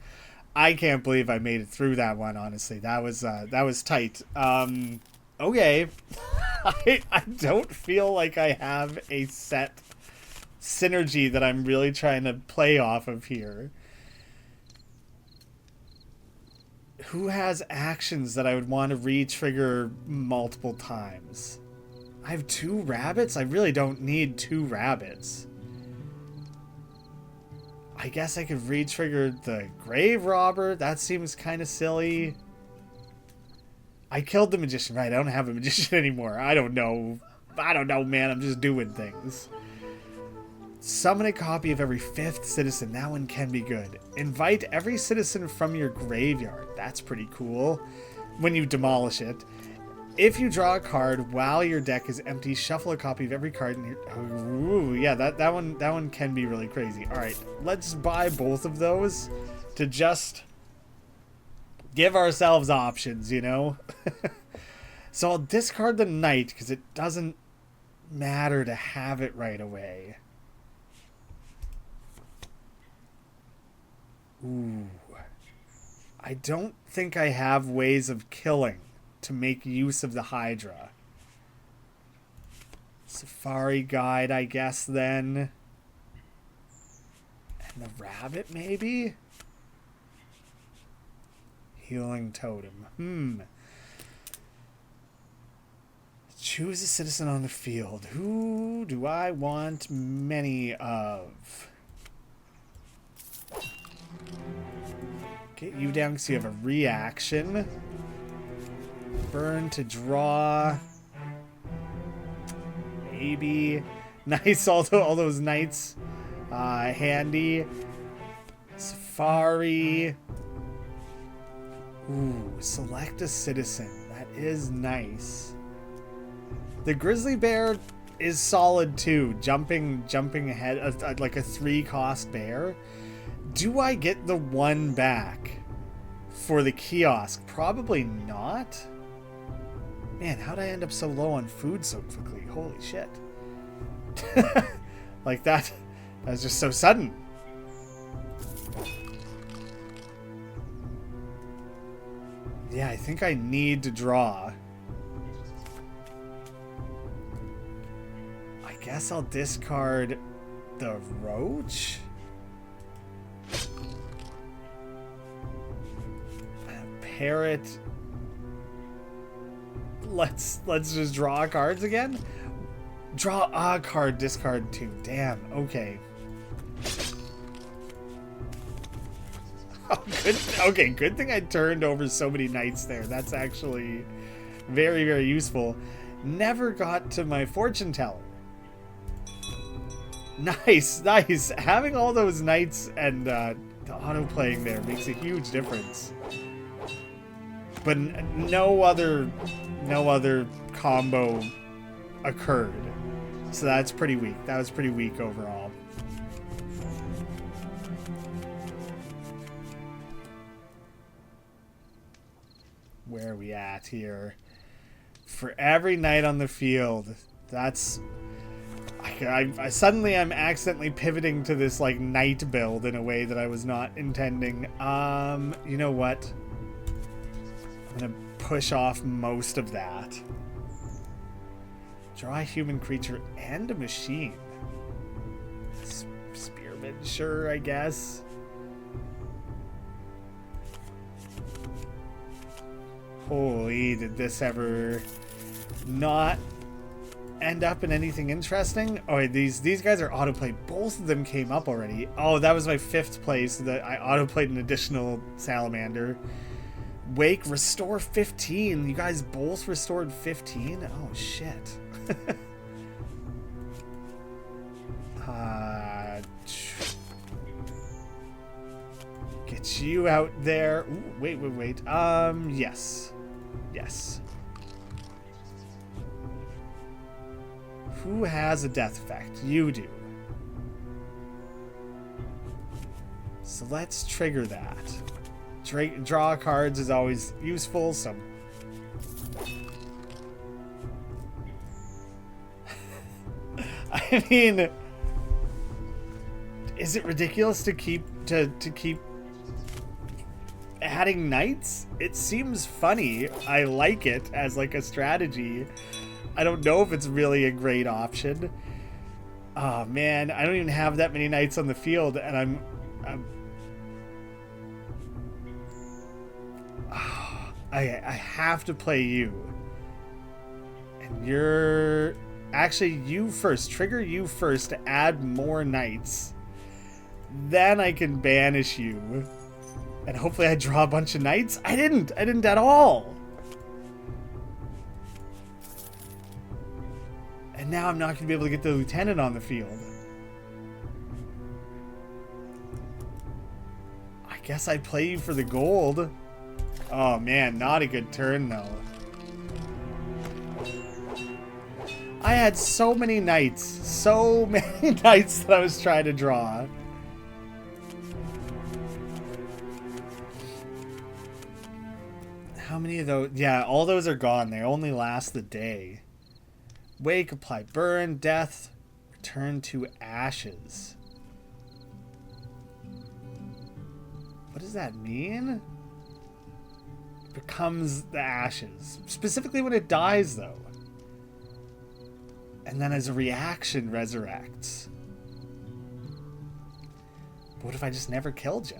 Speaker 1: I can't believe I made it through that one, honestly. That was tight. Okay. I don't feel like I have a set synergy that I'm really trying to play off of here. Who has actions that I would want to re-trigger multiple times? I have 2 rabbits? I really don't need 2 rabbits. I guess I could re-trigger the grave robber. That seems kind of silly. I killed the magician, right? I don't have a magician anymore. I don't know, man. I'm just doing things. Summon a copy of every 5th citizen. That one can be good. Invite every citizen from your graveyard. That's pretty cool. When you demolish it. If you draw a card while your deck is empty, shuffle a copy of every card in your... Ooh, yeah, that one can be really crazy. All right, let's buy both of those to just give ourselves options, you know? So I'll discard the knight because it doesn't matter to have it right away. Ooh. I don't think I have ways of killing to make use of the Hydra. Safari Guide, I guess, then. And the rabbit, maybe? Healing Totem. Choose a citizen on the field. Who do I want many of? Get you down because you have a reaction. Burn to draw. Maybe. Nice, all those knights. Handy. Safari. Ooh, select a citizen. That is nice. The grizzly bear is solid too. Jumping ahead, like a 3-cost bear. Do I get the 1 back for the kiosk? Probably not. Man, how'd I end up so low on food so quickly? Holy shit. Like that was just so sudden. Yeah, I think I need to draw. I guess I'll discard the roach. Parrot. Let's just draw cards again. Draw a card, discard 2. Damn. Okay. Oh, good. Okay, good thing I turned over so many knights there. That's actually very, very useful. Never got to my fortune teller. Nice, nice. Having all those knights and the auto playing there makes a huge difference. But no other combo occurred. So that's pretty weak. That was pretty weak overall. Where are we at here? For every knight on the field, that's... I suddenly I'm accidentally pivoting to this like knight build in a way that I was not intending. You know what? I'm gonna push off most of that. Draw a human creature and a machine. Spearman, sure, I guess. Holy, did this ever not end up in anything interesting? Oh, these guys are autoplayed. Both of them came up already. Oh, that was my 5th place that I autoplayed an additional salamander. Wake, restore 15. You guys both restored 15? Oh, shit. Get you out there. Ooh, wait. Yes. Yes. Who has a death effect? You do. So let's trigger that. Draw cards is always useful, so... I mean... Is it ridiculous to keep adding knights? It seems funny. I like it as like a strategy. I don't know if it's really a great option. Oh man, I don't even have that many knights on the field, and I'm I have to play you. And you're actually you first. Trigger you first to add more knights. Then I can banish you. And hopefully I draw a bunch of knights. I didn't at all. And now I'm not going to be able to get the lieutenant on the field. I guess I play you for the gold. Oh man, not a good turn though. I had so many knights that I was trying to draw. How many of those? Yeah, all those are gone. They only last the day. Wake, apply burn, death, return to ashes. What does that mean? It becomes the ashes. Specifically when it dies, though. And then as a reaction, resurrects. But what if I just never killed ya?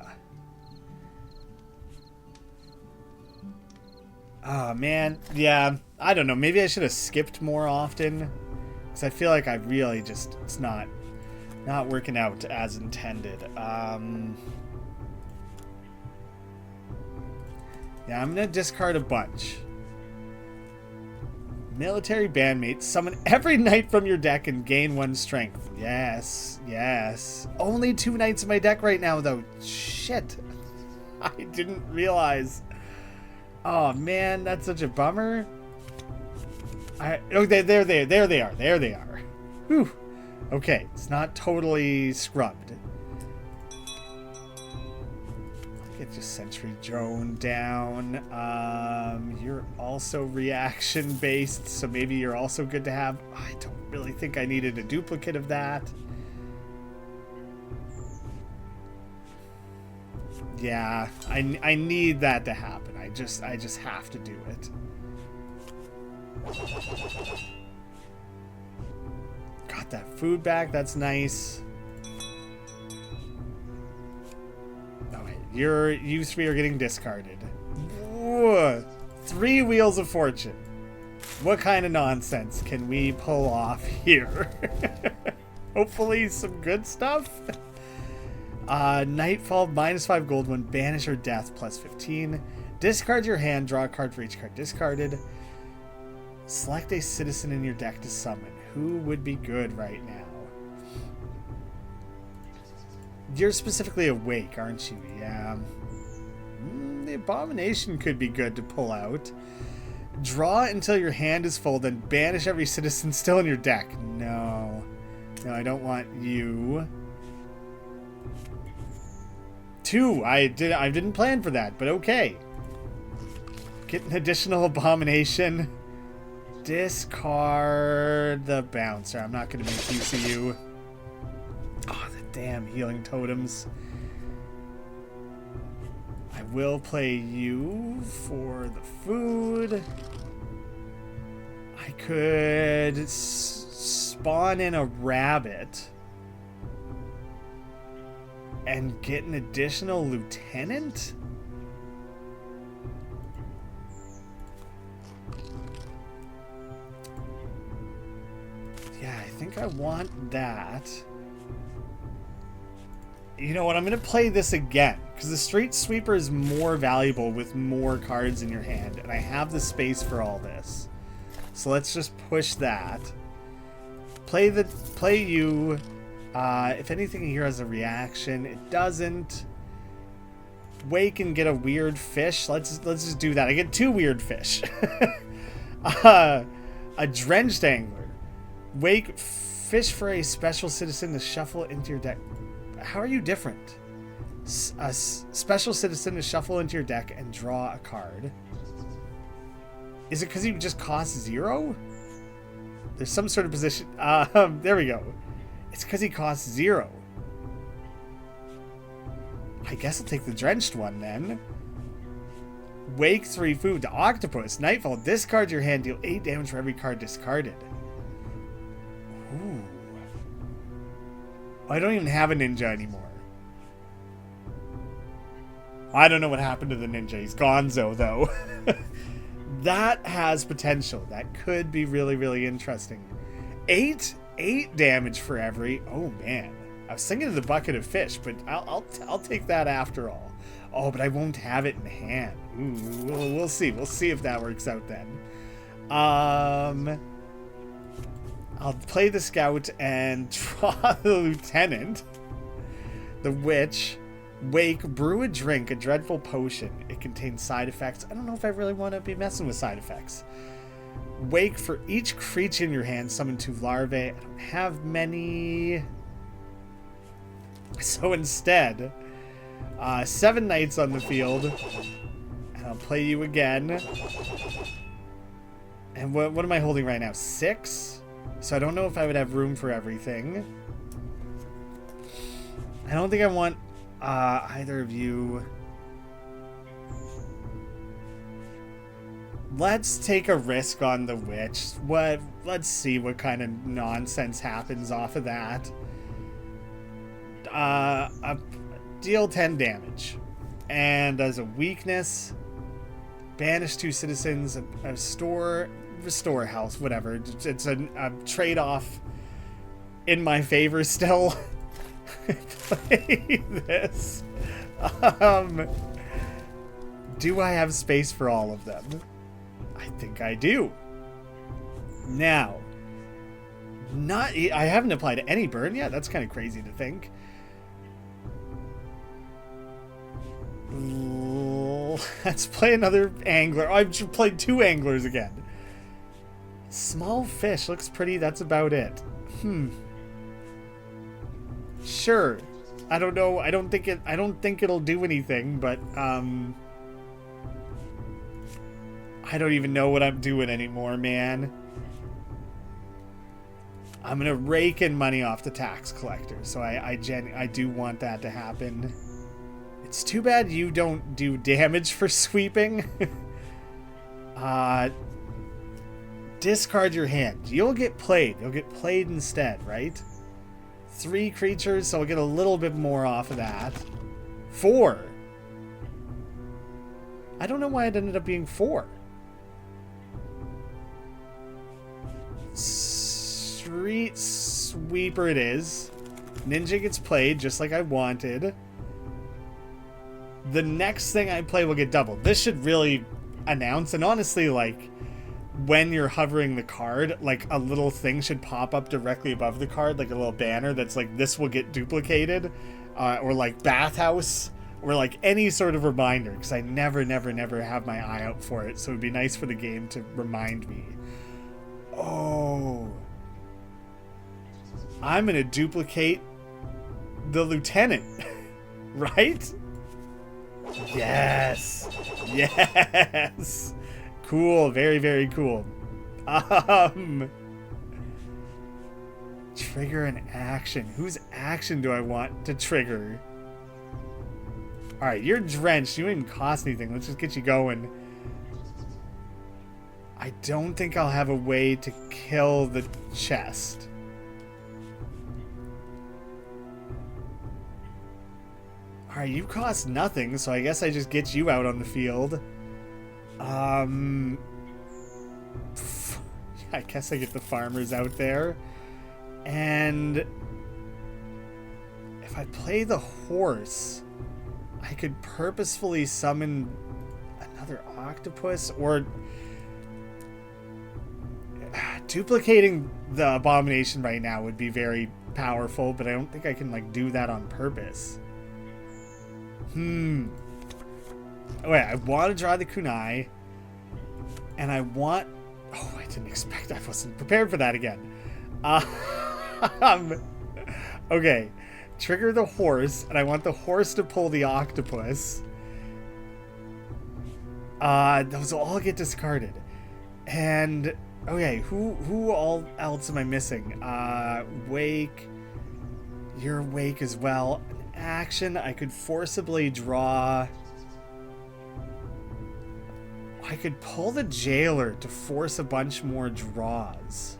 Speaker 1: Oh, man. Yeah, I don't know. Maybe I should have skipped more often. Because I feel like I really just... It's not working out as intended. Yeah, I'm going to discard a bunch. Military bandmate. Summon every knight from your deck and gain 1 strength. Yes. Yes. Only 2 knights in my deck right now, though. Shit. I didn't realize... Oh man, that's such a bummer. Oh, there they are. Whew. Okay, it's not totally scrubbed. I'll get just Sentry Drone down. You're also reaction based, so maybe you're also good to have. I don't really think I needed a duplicate of that. Yeah, I need that to happen. I just have to do it. Got that food back. That's nice. Okay, you 3 are getting discarded. Whoa, 3 Wheels of Fortune. What kind of nonsense can we pull off here? Hopefully some good stuff. Nightfall, -5 gold one, banish or death, +15. Discard your hand, draw a card for each card discarded. Select a citizen in your deck to summon. Who would be good right now? You're specifically awake, aren't you? Yeah. The Abomination could be good to pull out. Draw until your hand is full, then banish every citizen still in your deck. No. No, I don't want you. 2. I didn't plan for that, but okay. Get an additional Abomination. Discard the Bouncer. I'm not going to make use of you. Oh, the damn healing totems. I will play you for the food. I could spawn in a rabbit and get an additional lieutenant? Yeah, I think I want that. You know what? I'm going to play this again, because the Street Sweeper is more valuable with more cards in your hand, and I have the space for all this. So let's just push that. Play you. If anything here has a reaction, it doesn't. Wake and get a weird fish. Let's just do that. I get 2 weird fish. A drenched angler. Wake, fish for a special citizen to shuffle into your deck. How are you different? A special citizen to shuffle into your deck and draw a card. Is it because he just costs 0? There's some sort of position. There we go. It's because he costs 0. I guess I'll take the drenched one then. Wake 3 food to Octopus. Nightfall. Discard your hand. Deal 8 damage for every card discarded. Ooh. I don't even have a ninja anymore. I don't know what happened to the ninja. He's gonzo though. That has potential. That could be really, really interesting. 8 damage for every. Oh man. I was thinking of the bucket of fish, but I'll take that after all. Oh, but I won't have it in hand. Ooh, we'll see. We'll see if that works out then. I'll play the scout and draw the lieutenant. The witch. Wake, brew a drink, a dreadful potion. It contains side effects. I don't know if I really want to be messing with side effects. Wake, for each creature in your hand, summon 2 larvae. I don't have many. So instead, 7 knights on the field. And I'll play you again. And what am I holding right now? 6? So I don't know if I would have room for everything. I don't think I want either of you. Let's take a risk on the witch. Let's see what kind of nonsense happens off of that. Deal 10 damage. And as a weakness, banish 2 citizens, restore health, whatever. It's a trade-off in my favor still. Play this. Do I have space for all of them? I think I do. Now, I haven't applied any burn yet. That's kind of crazy to think. Let's play another angler. Oh, I've played 2 anglers again. Small fish looks pretty. That's about it. Sure. I don't know. I don't think it'll do anything, but I don't even know what I'm doing anymore, man. I'm gonna rake in money off the tax collector, so I do want that to happen. It's too bad you don't do damage for sweeping. Discard your hand. You'll get played. You'll get played instead, right? 3 creatures, so I'll get a little bit more off of that. 4. I don't know why it ended up being 4. Street Sweeper it is. Ninja gets played just like I wanted. The next thing I play will get doubled. This should really announce, and honestly, like, when you're hovering the card, like, a little thing should pop up directly above the card, like a little banner that's like, this will get duplicated, or like bathhouse, or like any sort of reminder, because I never have my eye out for it, so it'd be nice for the game to remind me. Oh, I'm gonna duplicate the lieutenant. Right? Yes. Yes. Cool. Very, very cool. Trigger an action. Whose action do I want to trigger? Alright, you're drenched. You didn't cost anything. Let's just get you going. I don't think I'll have a way to kill the chest. Alright, you cost nothing, so I guess I just get you out on the field. I guess I get the farmers out there. And if I play the horse, I could purposefully summon another octopus, or duplicating the abomination right now would be very powerful, but I don't think I can like do that on purpose. Oh wait, I want to draw the kunai, and I want... Oh, I didn't expect... I wasn't prepared for that again. Okay, trigger the horse, and I want the horse to pull the octopus. Those will all get discarded. And, okay, who all else am I missing? Wake. You're Wake as well. Action, I could forcibly draw... I could pull the jailer to force a bunch more draws.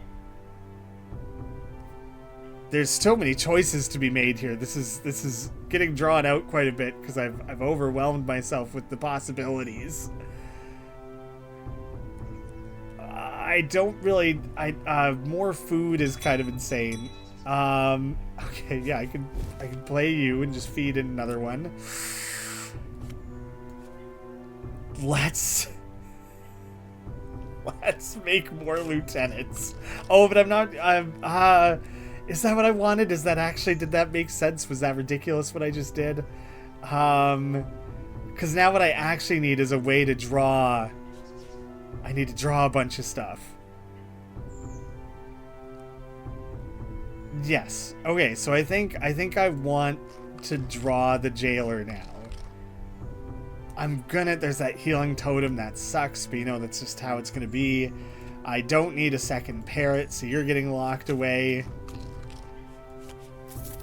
Speaker 1: There's so many choices to be made here. This is getting drawn out quite a bit because I've overwhelmed myself with the possibilities. I don't really... more food is kind of insane. Okay, yeah, I can play you and just feed in another one. Let's make more lieutenants. Oh, but I'm not. Is that what I wanted? Is that actually? Did that make sense? Was that ridiculous what I just did? Because now what I actually need is a way to draw. I need to draw a bunch of stuff. Yes. Okay, so I think I want to draw the jailer now. There's that healing totem that sucks, but you know, that's just how it's gonna be. I don't need a second parrot, so you're getting locked away.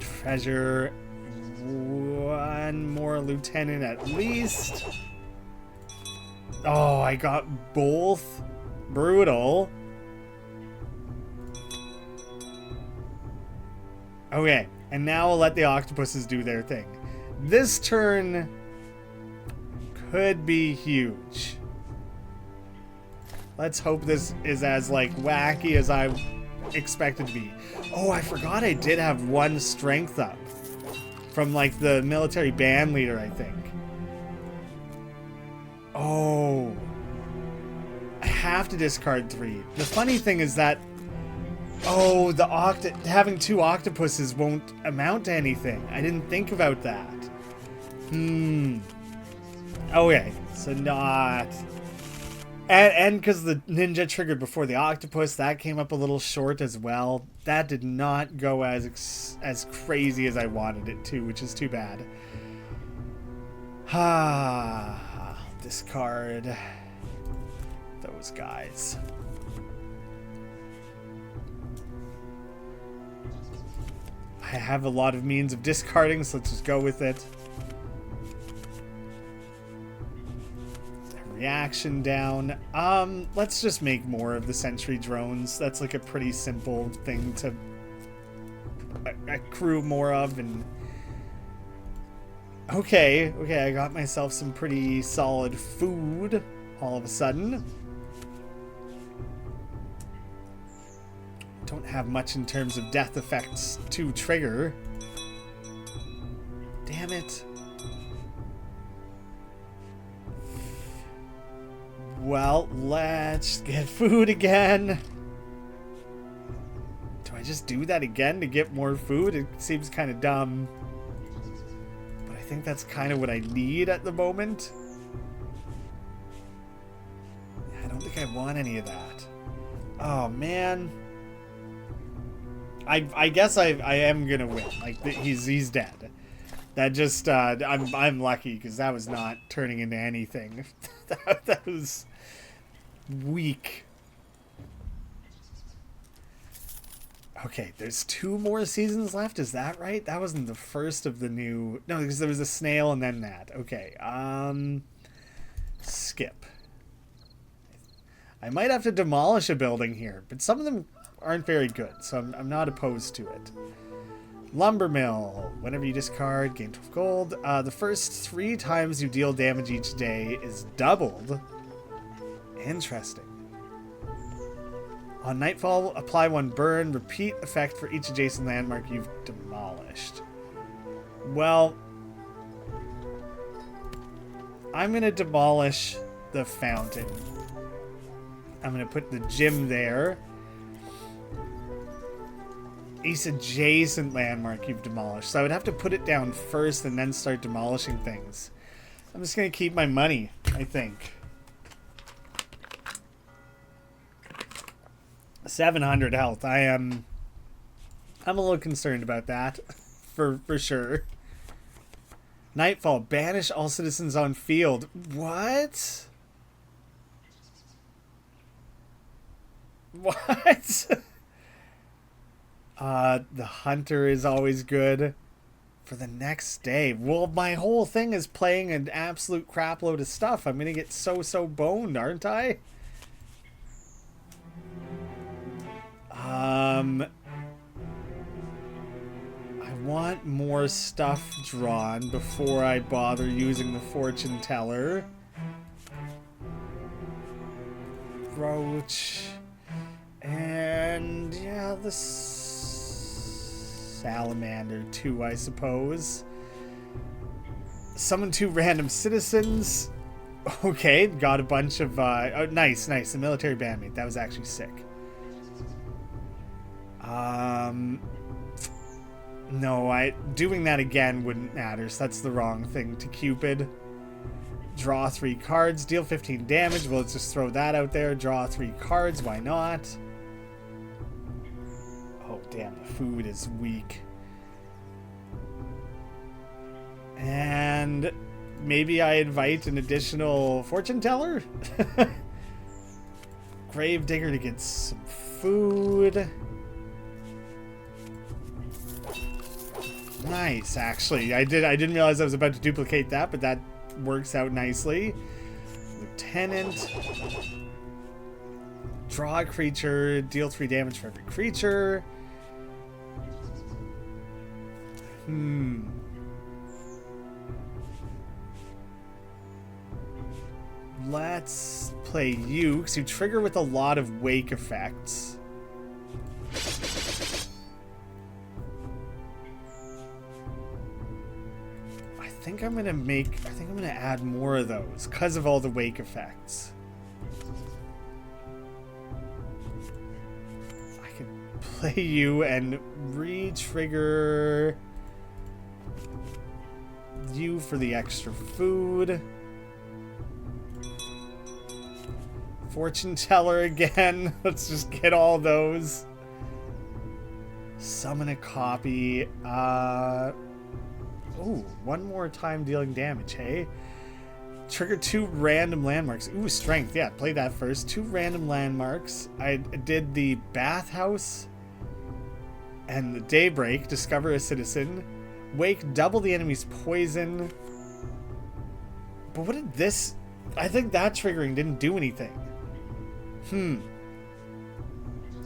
Speaker 1: Treasure. One more lieutenant at least. Oh, I got both. Brutal. Okay, and now I'll let the octopuses do their thing. This turn could be huge. Let's hope this is as, like, wacky as I expect it to be. Oh, I forgot I did have one strength up. From, like, the military band leader, I think. Oh. I have to discard 3. The funny thing is that... Oh, having 2 octopuses won't amount to anything. I didn't think about that. Okay, so not... And because the ninja triggered before the octopus, that came up a little short as well. That did not go as crazy as I wanted it to, which is too bad. Discard those guys. I have a lot of means of discarding, so let's just go with it. Reaction down. Let's just make more of the sentry drones. That's like a pretty simple thing to accrue more of. And okay, I got myself some pretty solid food all of a sudden. Don't have much in terms of death effects to trigger. Damn it. Well, let's get food again. Do I just do that again to get more food? It seems kind of dumb. But I think that's kind of what I need at the moment. I don't think I want any of that. Oh, man. I guess I am gonna win. Like, he's dead. That just, I'm lucky, because that was not turning into anything. that was weak. Okay, there's 2 more seasons left, is that right? That wasn't the first of the new... No, because there was a snail and then that. Okay, skip. I might have to demolish a building here, but some of them aren't very good, so I'm not opposed to it. Lumber mill. Whenever you discard, gain 12 gold. The first 3 times you deal damage each day is doubled. Interesting. On nightfall, apply 1 burn. Repeat effect for each adjacent landmark you've demolished. Well, I'm going to demolish the fountain. I'm going to put the gym there. Each adjacent landmark you've demolished. So I would have to put it down first and then start demolishing things. I'm just going to keep my money, I think. 700 health. I'm a little concerned about that. For sure. Nightfall. Banish all citizens on field. What? What? The hunter is always good for the next day. Well, my whole thing is playing an absolute crap load of stuff. I'm gonna get so boned, aren't I? I want more stuff drawn before I bother using the fortune teller. Roach. And yeah, this... salamander too, I suppose. Summon 2 random citizens. Okay, got a bunch of... oh, nice. The military bandmate. That was actually sick. No, doing that again wouldn't matter, so that's the wrong thing to Cupid. Draw 3 cards, deal 15 damage. Well, let's just throw that out there. Draw 3 cards, why not? Oh, damn, the food is weak. And maybe I invite an additional fortune teller? Grave digger to get some food. Nice, actually. I didn't realize I was about to duplicate that, but that works out nicely. Lieutenant. Draw a creature, deal 3 damage for every creature. Let's play you, because you trigger with a lot of wake effects. I think I'm gonna add more of those because of all the wake effects. I can play you and re-trigger you for the extra food. Fortune teller again. Let's just get all those. Summon a copy. Ooh, 1 more time dealing damage, hey? Trigger 2 random landmarks. Ooh, strength. Yeah, play that first. 2 random landmarks. I did the bathhouse and the daybreak. Discover a citizen. Wake, double the enemy's poison. But what did this... I think that triggering didn't do anything.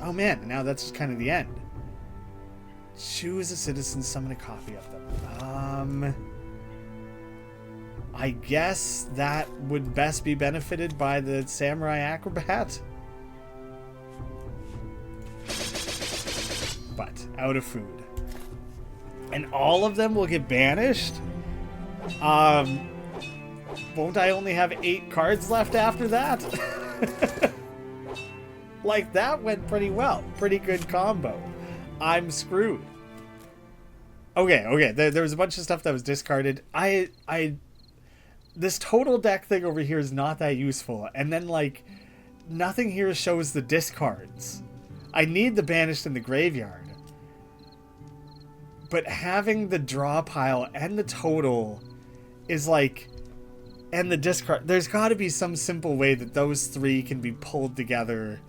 Speaker 1: Oh man, now that's just kind of the end. Choose a citizen, summon a copy of them. I guess that would best be benefited by the samurai acrobat. But out of food. And all of them will get banished? Won't I only have 8 cards left after that? Like, that went pretty well. Pretty good combo. I'm screwed. Okay. There was a bunch of stuff that was discarded. This total deck thing over here is not that useful. And then, like, nothing here shows the discards. I need the banished in the graveyard. But having the draw pile and the total is like... And the discard... There's got to be some simple way that those 3 can be pulled together...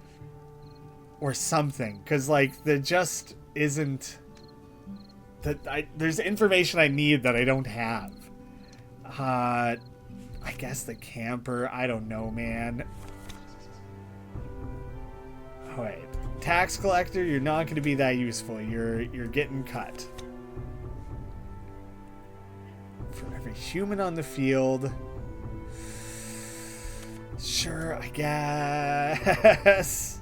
Speaker 1: Or something, because like there just isn't there's information I need that I don't have. I guess the camper, I don't know, man. Oh, wait. Tax collector, you're not going to be that useful. You're getting cut. For every human on the field. Sure, I guess.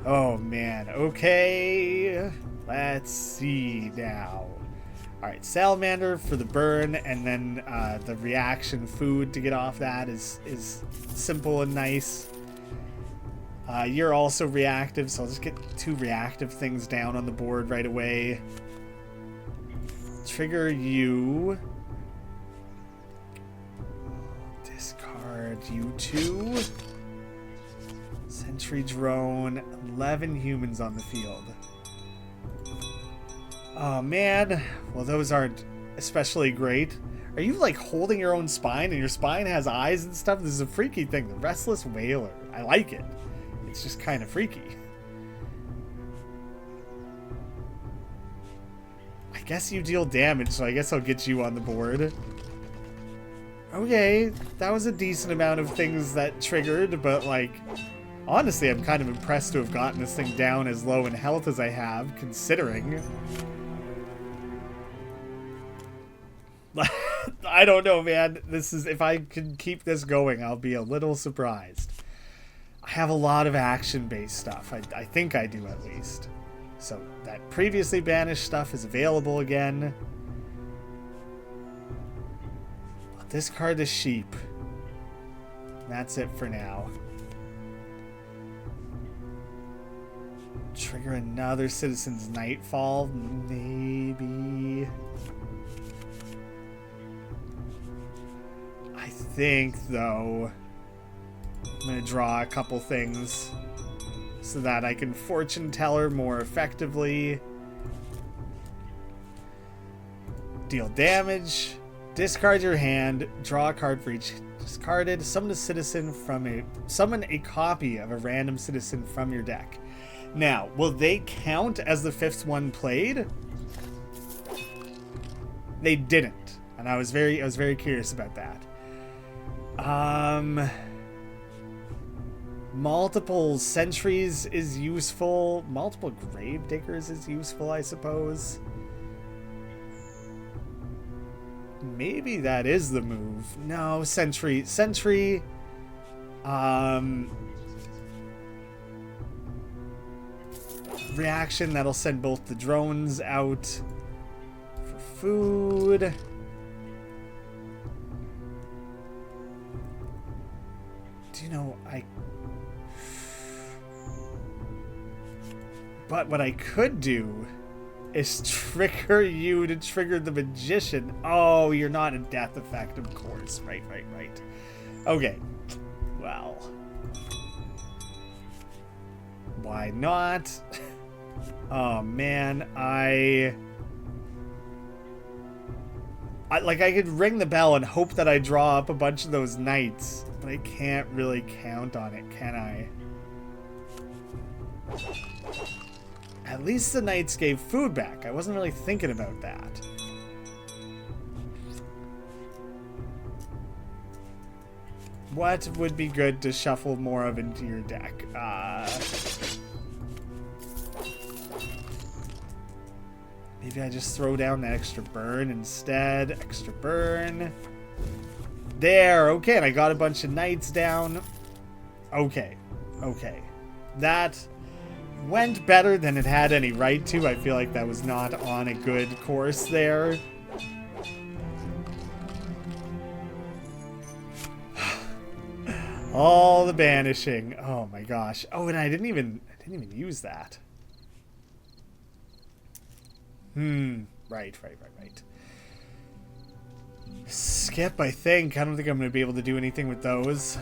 Speaker 1: Oh man, okay. Let's see now. Alright, salamander for the burn, and then the reaction food to get off that is simple and nice. You're also reactive, so I'll just get 2 reactive things down on the board right away. Trigger you. Discard you 2. Sentry drone, 11 humans on the field. Oh man, well those aren't especially great. Are you like holding your own spine and your spine has eyes and stuff? This is a freaky thing, the Restless Whaler. I like it. It's just kind of freaky. I guess you deal damage, so I guess I'll get you on the board. Okay, that was a decent amount of things that triggered, but like... Honestly, I'm kind of impressed to have gotten this thing down as low in health as I have, considering. I don't know, man. This is, if I can keep this going, I'll be a little surprised. I have a lot of action-based stuff. I think I do, at least. So that previously banished stuff is available again. I'll discard the sheep. That's it for now. Trigger another Citizen's Nightfall, maybe. I think, though, I'm going to draw a couple things so that I can fortune teller more effectively. Deal damage. Discard your hand. Draw a card for each discarded. Summon a copy of a random citizen from your deck. Now, will they count as the fifth one played? They didn't, and I was very curious about that. Multiple sentries is useful. Multiple grave diggers is useful, I suppose. Maybe that is the move. No, sentry. Reaction that'll send both the drones out for food. Do you know, but what I could do is trigger you to trigger the magician. Oh, you're not a death effect, of course. Right. Okay. Well. Why not? Oh, man. I could ring the bell and hope that I draw up a bunch of those knights, but I can't really count on it, can I? At least the knights gave food back. I wasn't really thinking about that. What would be good to shuffle more of into your deck? Maybe I just throw down the extra burn instead. Extra burn. There. Okay, and I got a bunch of knights down. Okay. That went better than it had any right to. I feel like that was not on a good course there. All the banishing. Oh my gosh. Oh, and I didn't even use that. Right. Skip, I think. I don't think I'm going to be able to do anything with those.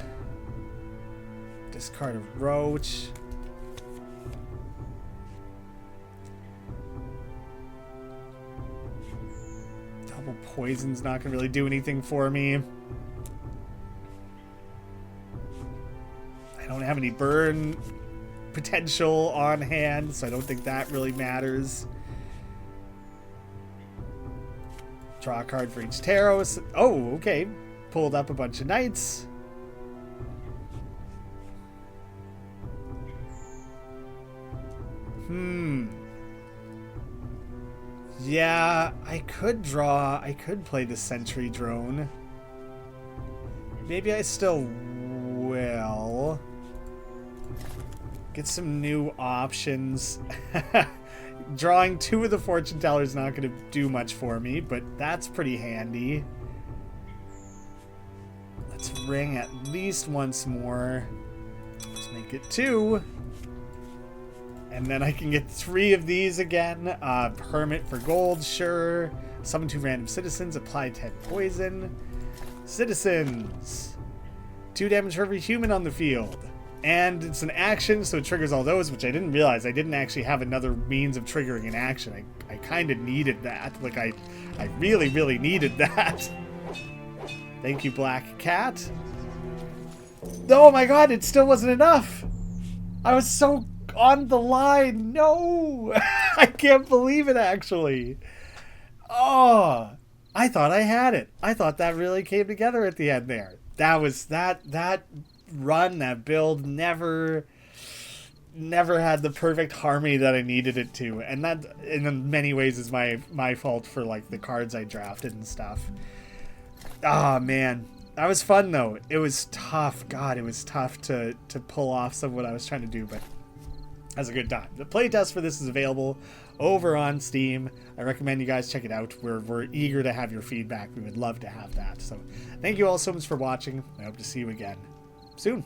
Speaker 1: Discard a roach. Double poison's not going to really do anything for me. I don't have any burn potential on hand, so I don't think that really matters. Draw a card for each tarot. Oh, okay. Pulled up a bunch of knights. Yeah, I could play the sentry drone. Maybe I still will. Get some new options. Drawing two of the fortune tellers is not going to do much for me, but that's pretty handy. Let's ring at least once more. Let's make it 2. And then I can get 3 of these again. Hermit for gold, sure. Summon 2 random citizens. Apply 10 poison. Citizens. 2 damage for every human on the field. And it's an action, so it triggers all those, which I didn't realize. I didn't actually have another means of triggering an action. I kind of needed that. Like, I really needed that. Thank you, Black Cat. Oh my god, it still wasn't enough. I was so on the line. No. I can't believe it, actually. Oh, I thought I had it. I thought that really came together at the end there. That was that run, that build never had the perfect harmony that I needed it to, and that in many ways is my fault for like the cards I drafted and stuff. Ah, man, That was fun though. It was tough. God, it was tough to pull off some of what I was trying to do, but that's a good time. The playtest for this is available over on Steam. I recommend you guys check it out. We're eager to have your feedback. We would love to have that. So thank you all so much for watching. I hope to see you again soon.